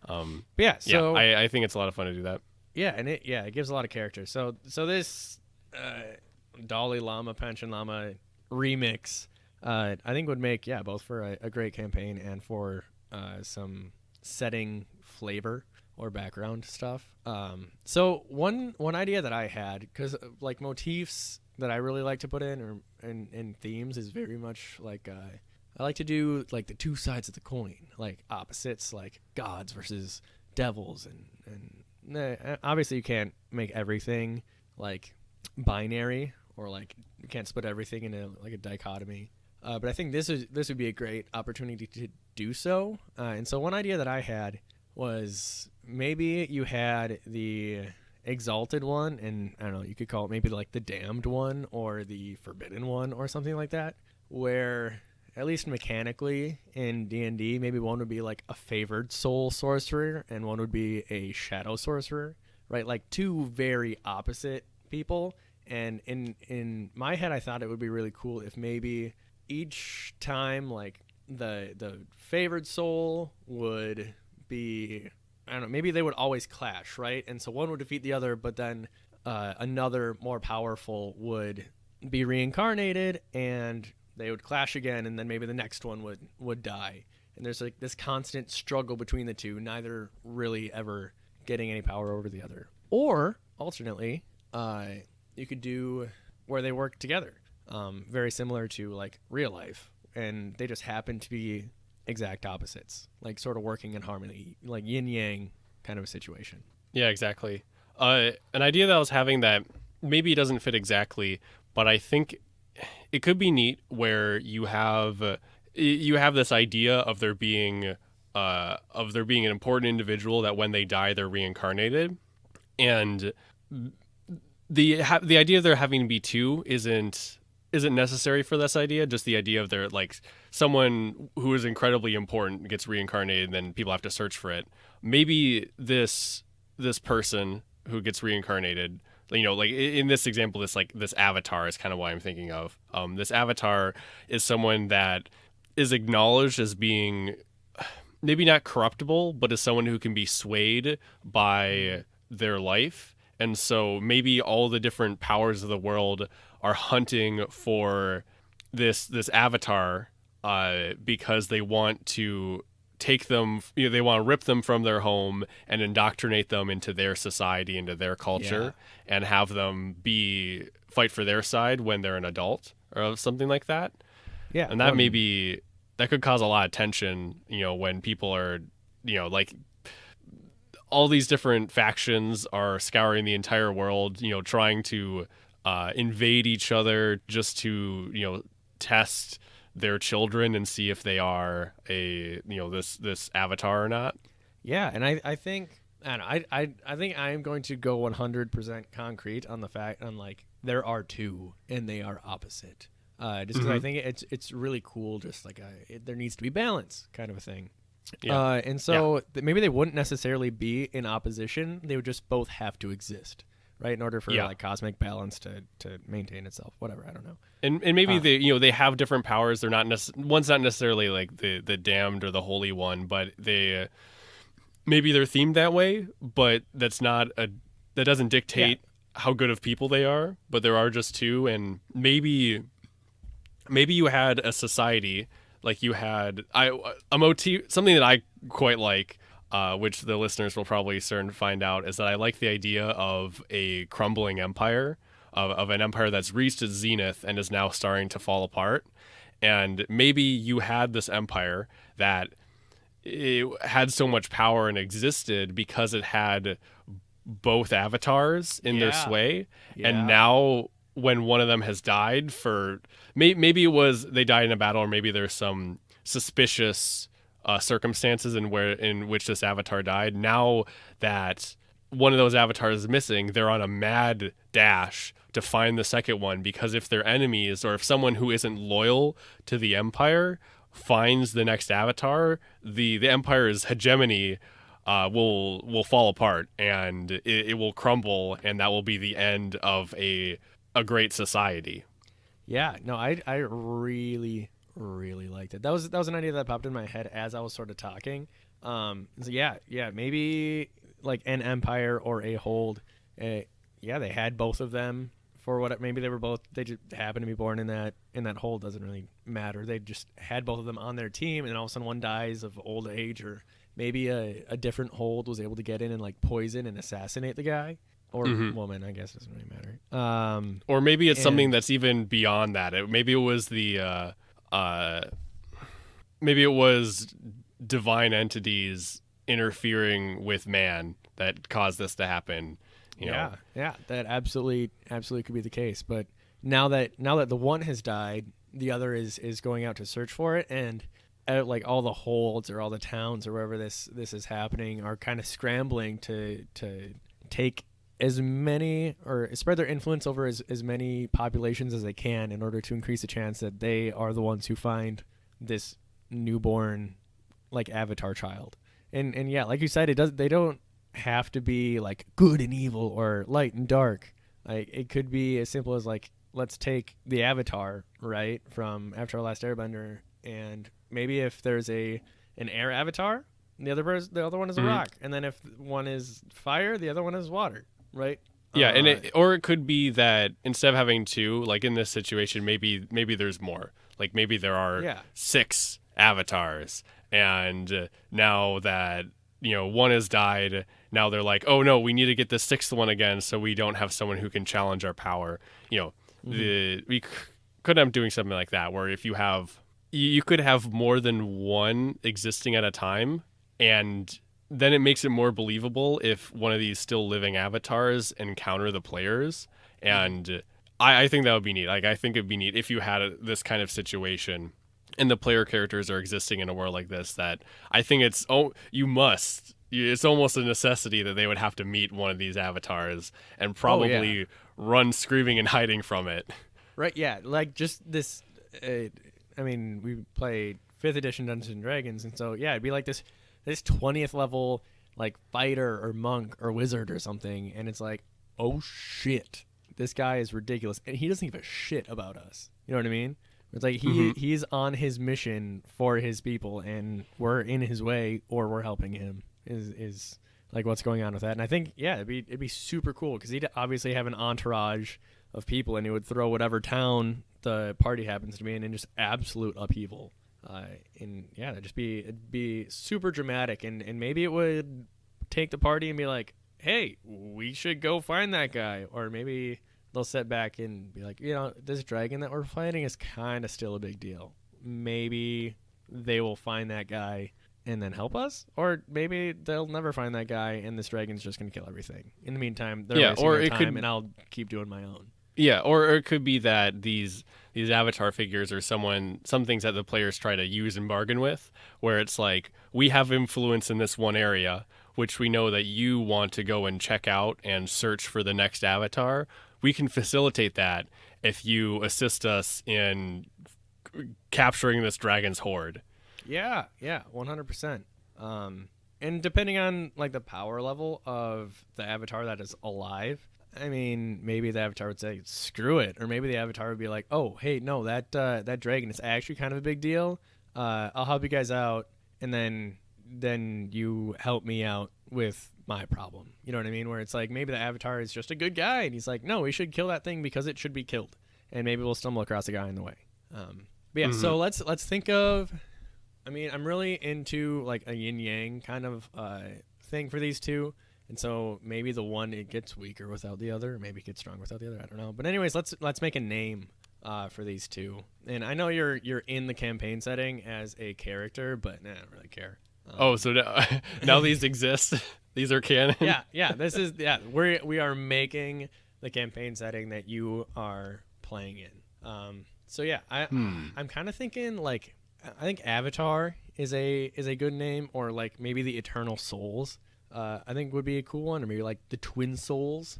But yeah, Yeah, so I think it's a lot of fun to do that. yeah, and it gives a lot of character. So this Dalai Lama Panchen Lama remix, I think would make both for a great campaign and for some setting flavor or background stuff. So one idea that I had because like motifs that I really like to put in or in themes is very much like I like to do like the two sides of the coin, like opposites, like gods versus devils, and obviously you can't make everything like binary or like you can't split everything into like a dichotomy. But I think this would be a great opportunity to do so. And so one idea that I had was maybe you had the exalted one, and I don't know, you could call it maybe like the damned one or the forbidden one or something like that, where at least mechanically in D&D, maybe one would be like a favored soul sorcerer and one would be a shadow sorcerer, right? Like two very opposite people. And in my head, I thought it would be really cool if maybe each time like the favored soul would be I don't know, maybe they would always clash, right? And so one would defeat the other, but then another more powerful would be reincarnated and they would clash again, and then maybe the next one would die. And there's like this constant struggle between the two, neither really ever getting any power over the other. Or alternately, you could do where they work together, very similar to like real life, and they just happen to be exact opposites, like sort of working in harmony, like yin yang kind of a situation. Yeah, exactly. An idea that I was having that maybe doesn't fit exactly, but I think it could be neat where you have this idea of there being an important individual that when they die they're reincarnated, and the idea of there having to be two isn't necessary for this idea. Just the idea of there like someone who is incredibly important gets reincarnated, and then people have to search for it. Maybe this person who gets reincarnated, like in this example, this avatar is kind of what I'm thinking of. This avatar is someone that is acknowledged as being maybe not corruptible, but as someone who can be swayed by their life. And so maybe all the different powers of the world are hunting for this avatar because they want to take them, they want to rip them from their home and indoctrinate them into their society, into their Yeah, culture, and have them fight for their side when they're an adult or something like that. yeah. And that could cause a lot of tension, when people are, like all these different factions are scouring the entire world, trying to invade each other just to, test their children and see if they are this avatar or not. Yeah, and I think I don't know, I think I am going to go 100% concrete on the fact on like there are two and they are opposite. just because I think it's really cool. Just like there needs to be balance, kind of a thing. Yeah. And so maybe they wouldn't necessarily be in opposition. They would just both have to exist, right, in order for like cosmic balance to maintain itself. Whatever, I don't know. And maybe they have different powers. They're not one's not necessarily like the damned or the holy one, but they maybe they're themed that way. But that doesn't dictate how good of people they are. But there are just two, and maybe you had a society like you had a motif, something that I quite like. Which the listeners will probably soon find out, is that I like the idea of a crumbling empire, of an empire that's reached its zenith and is now starting to fall apart. And maybe you had this empire that it had so much power and existed because it had both avatars in their sway. Yeah. And now when one of them has died maybe it was they died in a battle, or maybe there's some suspicious circumstances in which this avatar died. Now that one of those avatars is missing, they're on a mad dash to find the second one, because if they're enemies, or if someone who isn't loyal to the empire finds the next avatar, the empire's hegemony will fall apart, and it will crumble, and that will be the end of a great society. Yeah, no, I really liked it. That was an idea that popped in my head as I was sort of talking. So maybe like an empire or a hold. They had both of them for what maybe they just happened to be born in that hold. Doesn't really matter. They just had both of them on their team, and then all of a sudden one dies of old age, or maybe a different hold was able to get in and like poison and assassinate the guy. Or woman, I guess, doesn't really matter. Or maybe it's something that's even beyond that. Maybe it was maybe it was divine entities interfering with man that caused this to happen. You know? That absolutely could be the case. But now that the one has died, the other is going out to search for it, and like all the holds or all the towns or wherever this is happening are kind of scrambling to take as many, or spread their influence over as many populations as they can, in order to increase the chance that they are the ones who find this newborn like avatar child. And yeah, like you said, they don't have to be like good and evil or light and dark. Like it could be as simple as like, let's take the avatar, right, from After Our Last Airbender, and maybe if there's an air avatar, the other one is a rock, and then if one is fire, the other one is water. Right. Yeah, or it could be that instead of having two, like in this situation, maybe there's more. Like maybe there are 6 avatars, and now that one has died, now they're like, oh no, we need to get the 6th one again, so we don't have someone who can challenge our power. We could end up doing something like that, where if you could have more than one existing at a time, and then it makes it more believable if one of these still living avatars encounter the players. And I think that would be neat. Like, I think it'd be neat if you had this kind of situation and the player characters are existing in a world like this, that I think it's almost a necessity that they would have to meet one of these avatars and probably run screaming and hiding from it. Right. Yeah. Like just this, we played 5th edition Dungeons and Dragons. And so, it'd be like this 20th level like fighter or monk or wizard or something, and it's like, oh shit, this guy is ridiculous, and he doesn't give a shit about us. You know what I mean? It's like he's on his mission for his people, and we're in his way, or we're helping him. Is like what's going on with that. And I think it'd be super cool, because he'd obviously have an entourage of people, and he would throw whatever town the party happens to be in just absolute upheaval. It'd be super dramatic, and maybe it would take the party and be like, hey, we should go find that guy. Or maybe they'll sit back and be like, this dragon that we're fighting is kind of still a big deal. Maybe they will find that guy and then help us, or maybe they'll never find that guy and this dragon's just going to kill everything. In the meantime, they're wasting their time, and I'll keep doing my own. Yeah, or it could be that these avatar figures are some things that the players try to use and bargain with, where it's like, we have influence in this one area, which we know that you want to go and check out and search for the next avatar. We can facilitate that, if you assist us in capturing this dragon's horde. Yeah, 100%. And depending on like the power level of the avatar that is alive, I mean, maybe the avatar would say, "Screw it," or maybe the avatar would be like, "Oh, hey, no, that dragon is actually kind of a big deal. I'll help you guys out, and then you help me out with my problem." You know what I mean? Where it's like maybe the avatar is just a good guy, and he's like, "No, we should kill that thing because it should be killed," and maybe we'll stumble across a guy in the way. But yeah, so let's think of. I mean, I'm really into like a yin yang kind of thing for these two, and so maybe the one it gets weaker without the other, maybe it gets strong without the other. I don't know. But anyways, let's make a name for these two. And I know you're in the campaign setting as a character, but I don't really care. So now these exist. These are canon. Yeah. This is we are making the campaign setting that you are playing in. So yeah, I'm kind of thinking like. I think Avatar is a good name, or like maybe the Eternal Souls. I think would be a cool one, or maybe like the Twin Souls.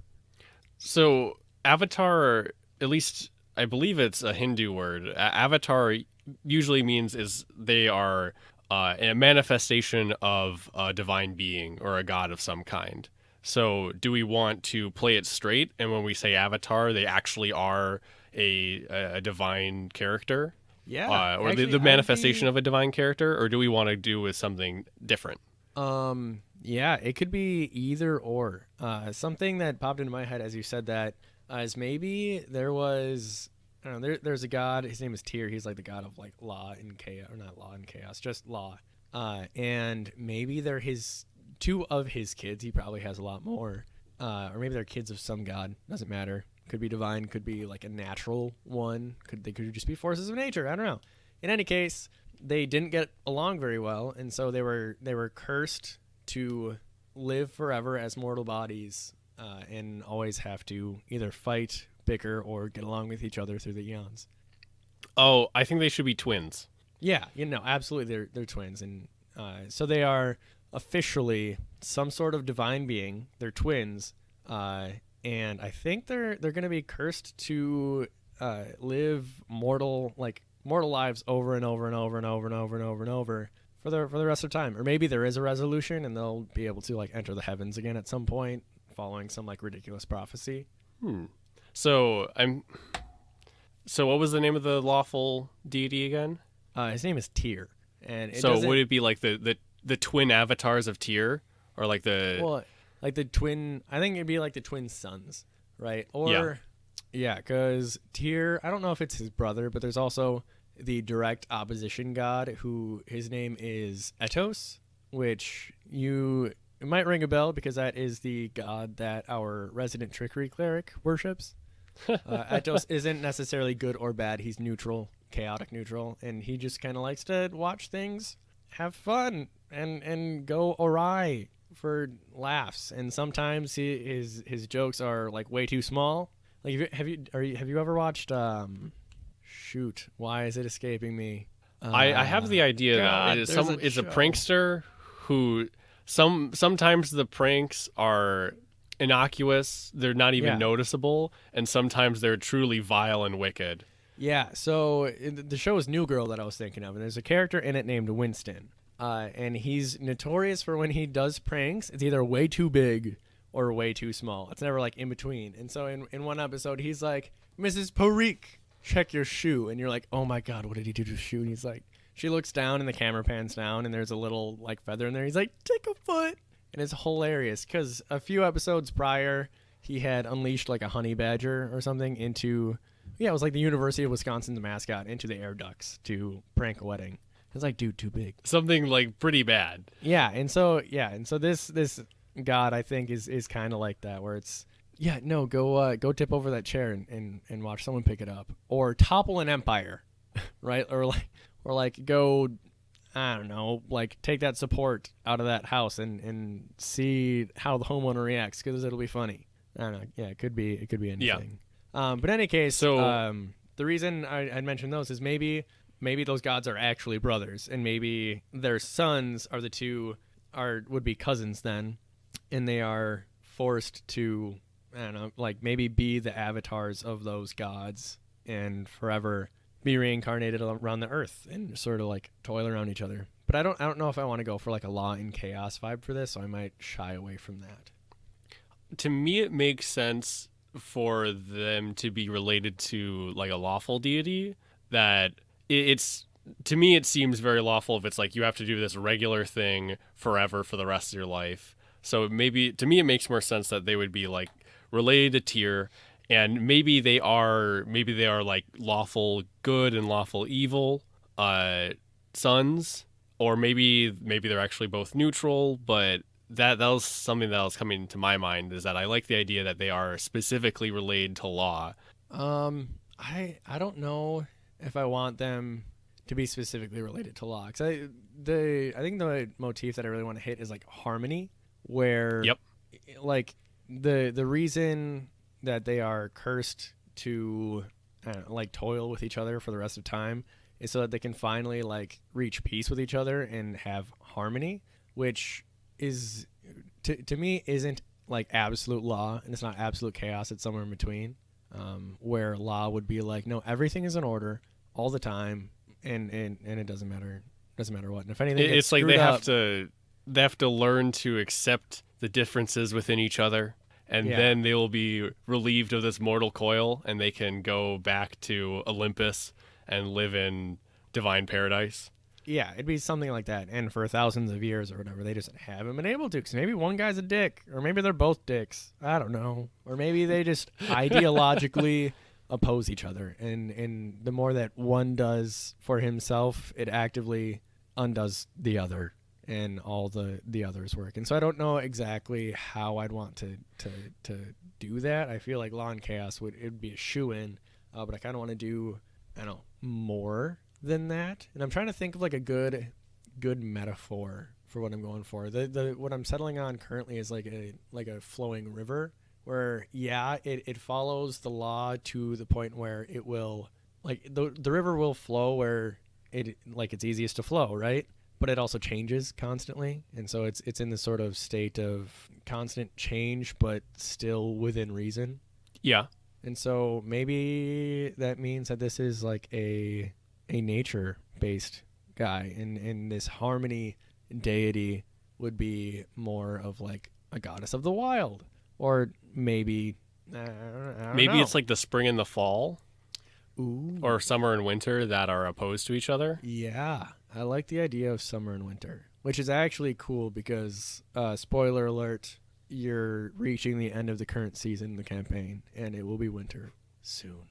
So Avatar, at least I believe it's a Hindu word. Avatar usually means is they are a manifestation of a divine being or a god of some kind. So do we want to play it straight? And when we say Avatar, they actually are a divine character? Yeah, or actually, the manifestation of a divine character, or do we want to do with something different? Yeah, it could be either or. Something that popped into my head as you said that is maybe there was, I don't know, there's a god. His name is Tyr. He's like the god of like law and chaos, or not law and chaos, just law. And maybe they're two of his kids. He probably has a lot more. Or maybe they're kids of some god. Doesn't matter. Could be divine, could be like a natural one. They could just be forces of nature. I don't know. In any case, they didn't get along very well, and so they were cursed to live forever as mortal bodies, and always have to either fight, bicker, or get along with each other through the eons. Oh, I think they should be twins. Yeah, absolutely, they're twins, and so they are officially some sort of divine being. They're twins. And I think they're going to be cursed to live mortal lives over and over and over and over and over and over and over for the rest of time. Or maybe there is a resolution and they'll be able to like enter the heavens again at some point, following some like ridiculous prophecy. So what was the name of the lawful deity again? His name is Tyr. And would it be like the twin avatars of Tyr, or like the? Well, like the twin, I think it'd be like the twin sons, right? Or, yeah, because Tyr, I don't know if it's his brother, but there's also the direct opposition god who his name is Etos, which it might ring a bell because that is the god that our resident trickery cleric worships. Etos isn't necessarily good or bad. He's neutral, chaotic neutral, and he just kind of likes to watch things, have fun, and go awry for laughs, and sometimes his jokes are like way too small. Like have you ever watched shoot, why is it escaping me? I have the idea that it's a prankster who sometimes the pranks are innocuous, they're not even noticeable, and sometimes they're truly vile and wicked. Yeah, so the show is New Girl that I was thinking of, and there's a character in it named Winston. And he's notorious for when he does pranks, it's either way too big or way too small. It's never like in between. And so in one episode, he's like, "Mrs. Parikh, check your shoe." And you're like, "Oh my God, what did he do to his shoe?" And he's like, she looks down and the camera pans down and there's a little like feather in there. He's like, "Take a foot." And it's hilarious because a few episodes prior, he had unleashed like a honey badger or something into, it was like the University of Wisconsin's mascot, into the air ducts to prank a wedding. It's like, dude, too big. Something like pretty bad. Yeah, and so this god I think is kind of like that, where it's go tip over that chair and watch someone pick it up, or topple an empire, right? Or like go, I don't know, like take that support out of that house and see how the homeowner reacts, because it'll be funny. I don't know. Yeah, it could be anything. Yeah. But in any case, so the reason I mentioned those is maybe those gods are actually brothers, and maybe their sons are would be cousins then, and they are forced to I don't know, like maybe be the avatars of those gods and forever be reincarnated around the earth and sort of like toil around each other. But I don't know if I want to go for like a law and chaos vibe for this, so I might shy away from that. To me, it makes sense for them to be related to like a lawful deity. That it's to me, it seems very lawful if it's like you have to do this regular thing forever for the rest of your life. So maybe to me, it makes more sense that they would be like related to Tyr, and maybe they are like lawful good and lawful evil sons, or maybe they're actually both neutral. But that was something that was coming to my mind, is that I like the idea that they are specifically related to law. I don't know if I want them to be specifically related to law. 'Cause I think the motif that I really want to hit is like harmony, where Yep. like the reason that they are cursed to I don't know, like toil with each other for the rest of time is so that they can finally like reach peace with each other and have harmony, which is to me isn't like absolute law, and it's not absolute chaos. It's somewhere in between, where law would be like, no, everything is in order all the time, and it doesn't matter what. And if anything, It's like they up, have to learn to accept the differences within each other, and then they will be relieved of this mortal coil, and they can go back to Olympus and live in divine paradise. Yeah, it'd be something like that. And for thousands of years or whatever, they just haven't been able to. Because maybe one guy's a dick, or maybe they're both dicks. I don't know. Or maybe they just ideologically oppose each other. And the more that one does for himself, it actively undoes the other, and all the others work. And so I don't know exactly how I'd want to do that. I feel like Law and Chaos it'd be a shoo-in, but I kind of want to do, I don't know, more than that. And I'm trying to think of like a good metaphor for what I'm going for. The what I'm settling on currently is like a flowing river, where it follows the law to the point where it will, like, the river will flow where it's easiest to flow, right? But it also changes constantly, and so it's in this sort of state of constant change, but still within reason. Yeah. And so maybe that means that this is like a nature-based guy, and this harmony deity would be more of like a goddess of the wild, or maybe I don't know. It's like the spring and the fall. Ooh. Or summer and winter that are opposed to each other. Yeah, I like the idea of summer and winter, which is actually cool because, spoiler alert, you're reaching the end of the current season in the campaign, and it will be winter soon.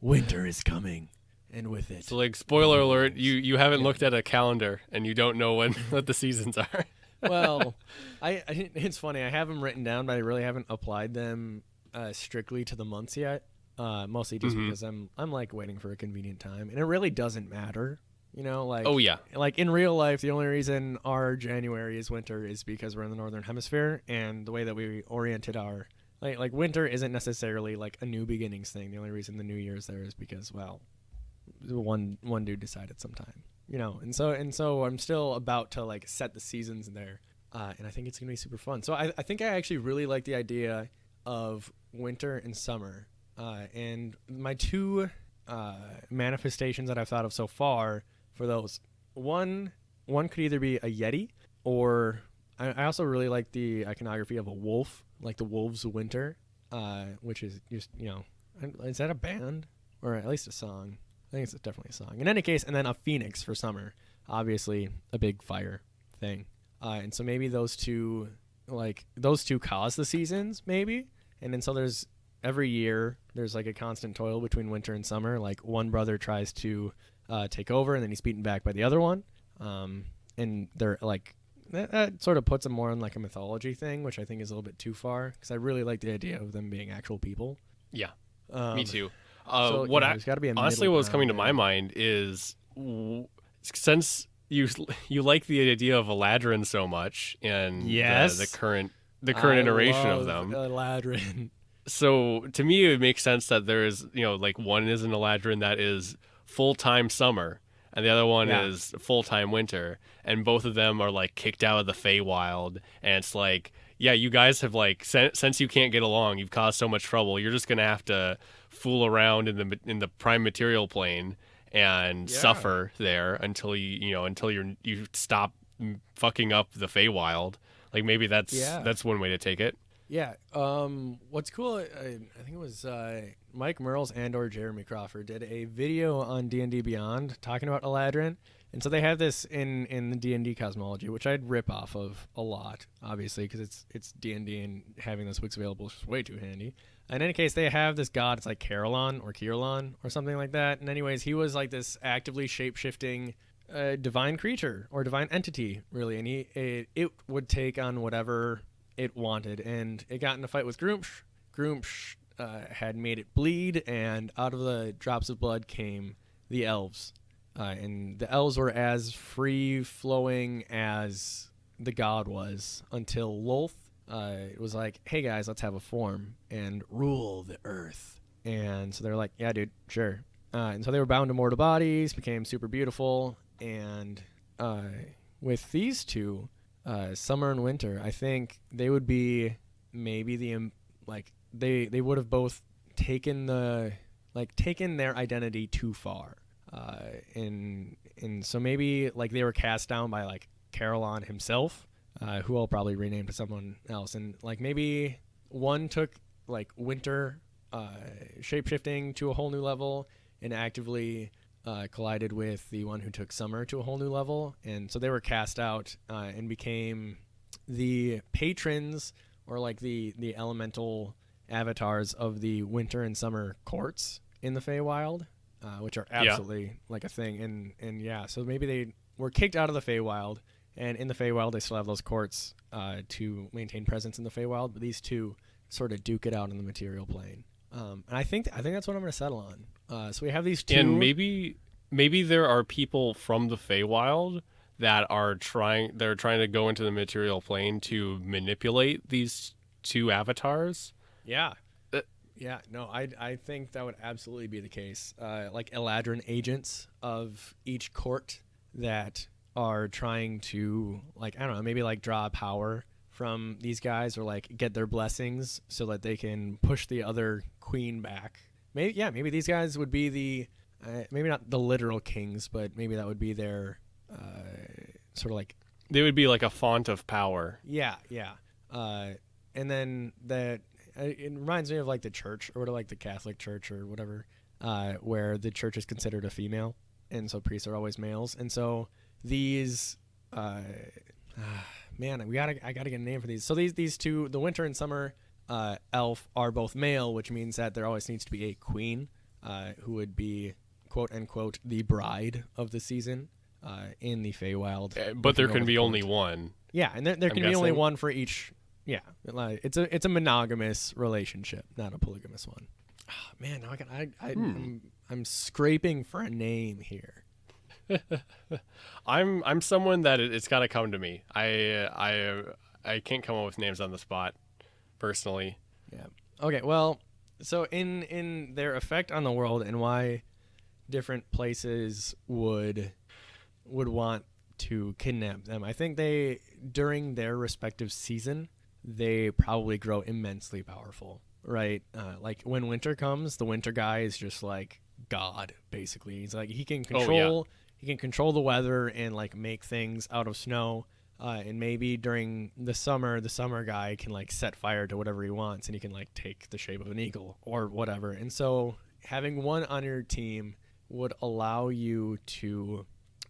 Winter is coming, and with it... So, like, spoiler alert, you haven't looked at a calendar, and you don't know what the seasons are. Well, it's funny, I have them written down, but I really haven't applied them strictly to the months yet. Mostly just because I'm like waiting for a convenient time, and it really doesn't matter, like, oh yeah, like in real life, the only reason our January is winter is because we're in the northern hemisphere, and the way that we oriented our like winter isn't necessarily like a new beginnings thing. The only reason the new year is there is because, well, one dude decided sometime, and so I'm still about to like set the seasons there, and I think it's gonna be super fun. So I think I actually really like the idea of winter and summer. And my two manifestations that I've thought of so far for those, one could either be a Yeti, or I also really like the iconography of a wolf, like the Wolves of Winter, which is just, is that a band or at least a song? I think it's definitely a song. In any case, and then a phoenix for summer, obviously a big fire thing. And so maybe those two cause the seasons, maybe. And then so every year there's like a constant toil between winter and summer. Like one brother tries to take over, and then he's beaten back by the other one. And they're like, that sort of puts them more on like a mythology thing, which I think is a little bit too far, because I really like the idea of them being actual people. Yeah, me too. So, there's got to be a honestly, what was coming to my mind is, since you like the idea of Eladrin so much, and the current iteration of them, Eladrin. So to me, it makes sense that there is, like, one is an Eladrin that is full-time summer, and the other one is full-time winter, and both of them are like kicked out of the Feywild, and it's like, yeah, you guys have like since you can't get along, you've caused so much trouble. You're just gonna have to fool around in the prime material plane and suffer there until you stop fucking up the Feywild. Like maybe that's one way to take it. Yeah. What's cool, I think it was Mike Merles and or Jeremy Crawford did a video on D&D Beyond talking about Eladrin. And so they have this in the D&D cosmology, which I'd rip off of a lot, obviously, because it's D&D and having those books available is just way too handy. In any case, they have this god, it's like Carolon or something like that. And anyways, he was like this actively shape-shifting divine creature or divine entity, really. And it would take on whatever it wanted. And it got in a fight with Groomsh. Groomsh had made it bleed, and out of the drops of blood came the elves. And the elves were as free-flowing as the god was until Lolth was like, hey, guys, let's have a form and rule the earth. And so they're like, yeah, dude, sure. And so they were bound to mortal bodies, became super beautiful. And with these two, Summer and Winter, I think they would be maybe they would have both taken their identity too far. And so maybe like they were cast down by like Carolon himself, who I'll probably rename to someone else, and like maybe one took like Winter shapeshifting to a whole new level and actively collided with the one who took Summer to a whole new level, and so they were cast out and became the patrons or like the elemental avatars of the Winter and Summer courts in the Feywild. Which are absolutely like a thing. And yeah, so maybe they were kicked out of the Feywild, and in the Feywild they still have those courts to maintain presence in the Feywild, but these two sort of duke it out in the material plane. And I think that's what I'm going to settle on. So we have these two. And maybe there are people from the Feywild that are trying to go into the material plane to manipulate these two avatars. Yeah. Yeah, no, I think that would absolutely be the case. Like Eladrin agents of each court that are trying to, like, I don't know, maybe like draw power from these guys or like get their blessings so that they can push the other queen back. Maybe these guys would be the, maybe not the literal kings, but maybe that would be their sort of like. They would be like a font of power. Yeah. And then that. It reminds me of like the church or like the Catholic Church or whatever, where the church is considered a female, and so priests are always males. And so these, man, I gotta get a name for these. So these two, the Winter and Summer elf, are both male, which means that there always needs to be a queen, who would be quote unquote the bride of the season, in the Feywild. But there can be only one. Yeah, and there can be only one for each. Yeah, it's a monogamous relationship, not a polygamous one. Oh, man, now I'm scraping for a name here. I'm someone that it's got to come to me. I can't come up with names on the spot, personally. Yeah. Okay. Well, so in their effect on the world and why different places would want to kidnap them, I think they during their respective season. They probably grow immensely powerful, right? Like when winter comes, the winter guy is just like God, basically. He's like he can control the weather and like make things out of snow. And maybe during the summer guy can like set fire to whatever he wants, and he can like take the shape of an eagle or whatever. And so having one on your team would allow you to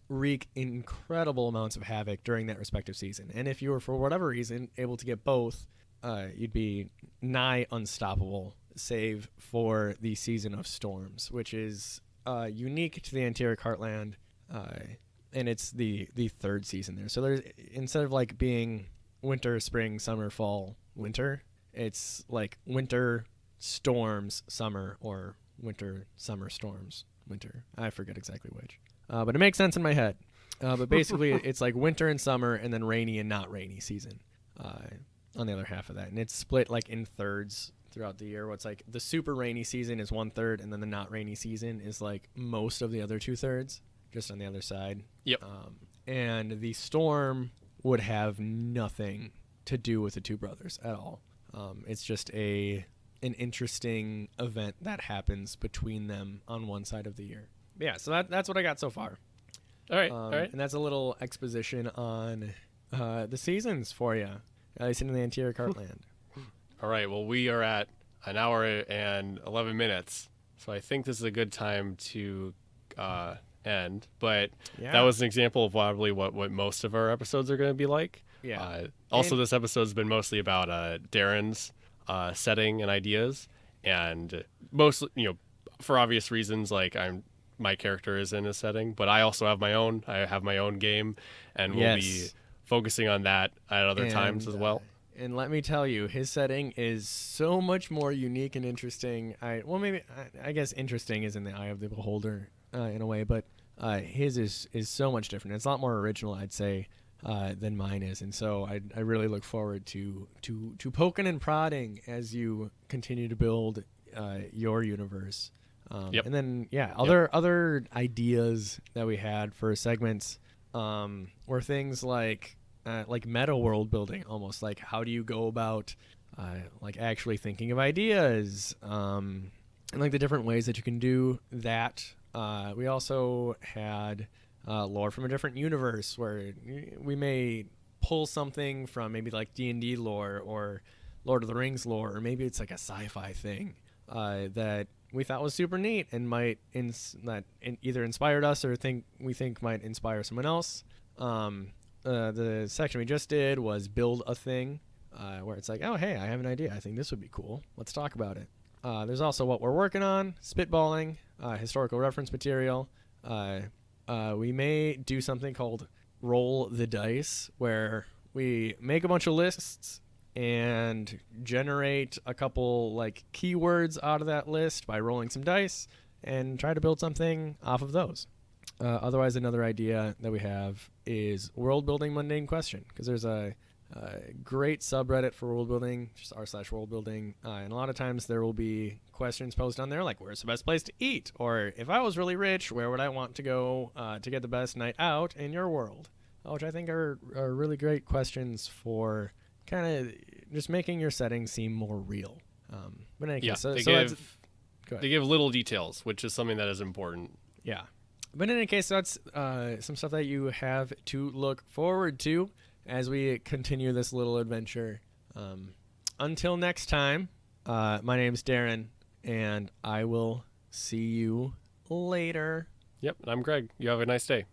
wreak incredible amounts of havoc during that respective season. And if you were, for whatever reason, able to get both, you'd be nigh unstoppable, save for the Season of Storms, which is unique to the Anterior Heartland, and it's the third season there. So there's, instead of like being winter, spring, summer, fall, winter, it's like winter, storms, summer, or winter, summer, storms, winter. I forget exactly which. But it makes sense in my head. But basically, it's like winter and summer, and then rainy and not rainy season on the other half of that. And it's split like in thirds throughout the year. What's like the super rainy season is 1/3, and then the not rainy season is like most of the other 2/3, just on the other side. Yep. And the storm would have nothing to do with the two brothers at all. It's just an interesting event that happens between them on one side of the year. Yeah, so that's what I got so far. All right. And that's a little exposition on the seasons for you, at least in the interior Cartland. All right. Well, we are at an hour and 11 minutes, so I think this is a good time to end. But that was an example of probably what most of our episodes are going to be like. Yeah. Also, this episode's been mostly about Daron's setting and ideas, and mostly, for obvious reasons, like my character is in a setting, but I also have my own. I have my own game, and we'll be focusing on that at other times as well. And let me tell you, his setting is so much more unique and interesting. I guess interesting is in the eye of the beholder in a way, but his is so much different. It's a lot more original, I'd say, than mine is, and so I really look forward to poking and prodding as you continue to build your universe. And then other ideas that we had for segments were things like meta world building, almost like how do you go about like actually thinking of ideas, and like the different ways that you can do that. We also had lore from a different universe where we may pull something from maybe like D&D lore or Lord of the Rings lore, or maybe it's like a sci-fi thing that we thought was super neat and might either inspired us or we think might inspire someone else. The section we just did was build a thing, where it's like, oh, hey, I have an idea. I think this would be cool. Let's talk about it. There's also what we're working on, spitballing, historical reference material. We may do something called roll the dice, where we make a bunch of lists and generate a couple like keywords out of that list by rolling some dice and try to build something off of those. Otherwise, another idea that we have is world building mundane question, because there's a great subreddit for world building, just r/world building, and a lot of times there will be questions posted on there like, where's the best place to eat, or if I was really rich, where would I want to go to get the best night out in your world, which I think are really great questions for kind of just making your setting seem more real. But in any case, they give little details, which is something that is important. Yeah. But in any case, that's some stuff that you have to look forward to as we continue this little adventure. Until next time, my name's Daron, and I will see you later. Yep, and I'm Greg. You have a nice day.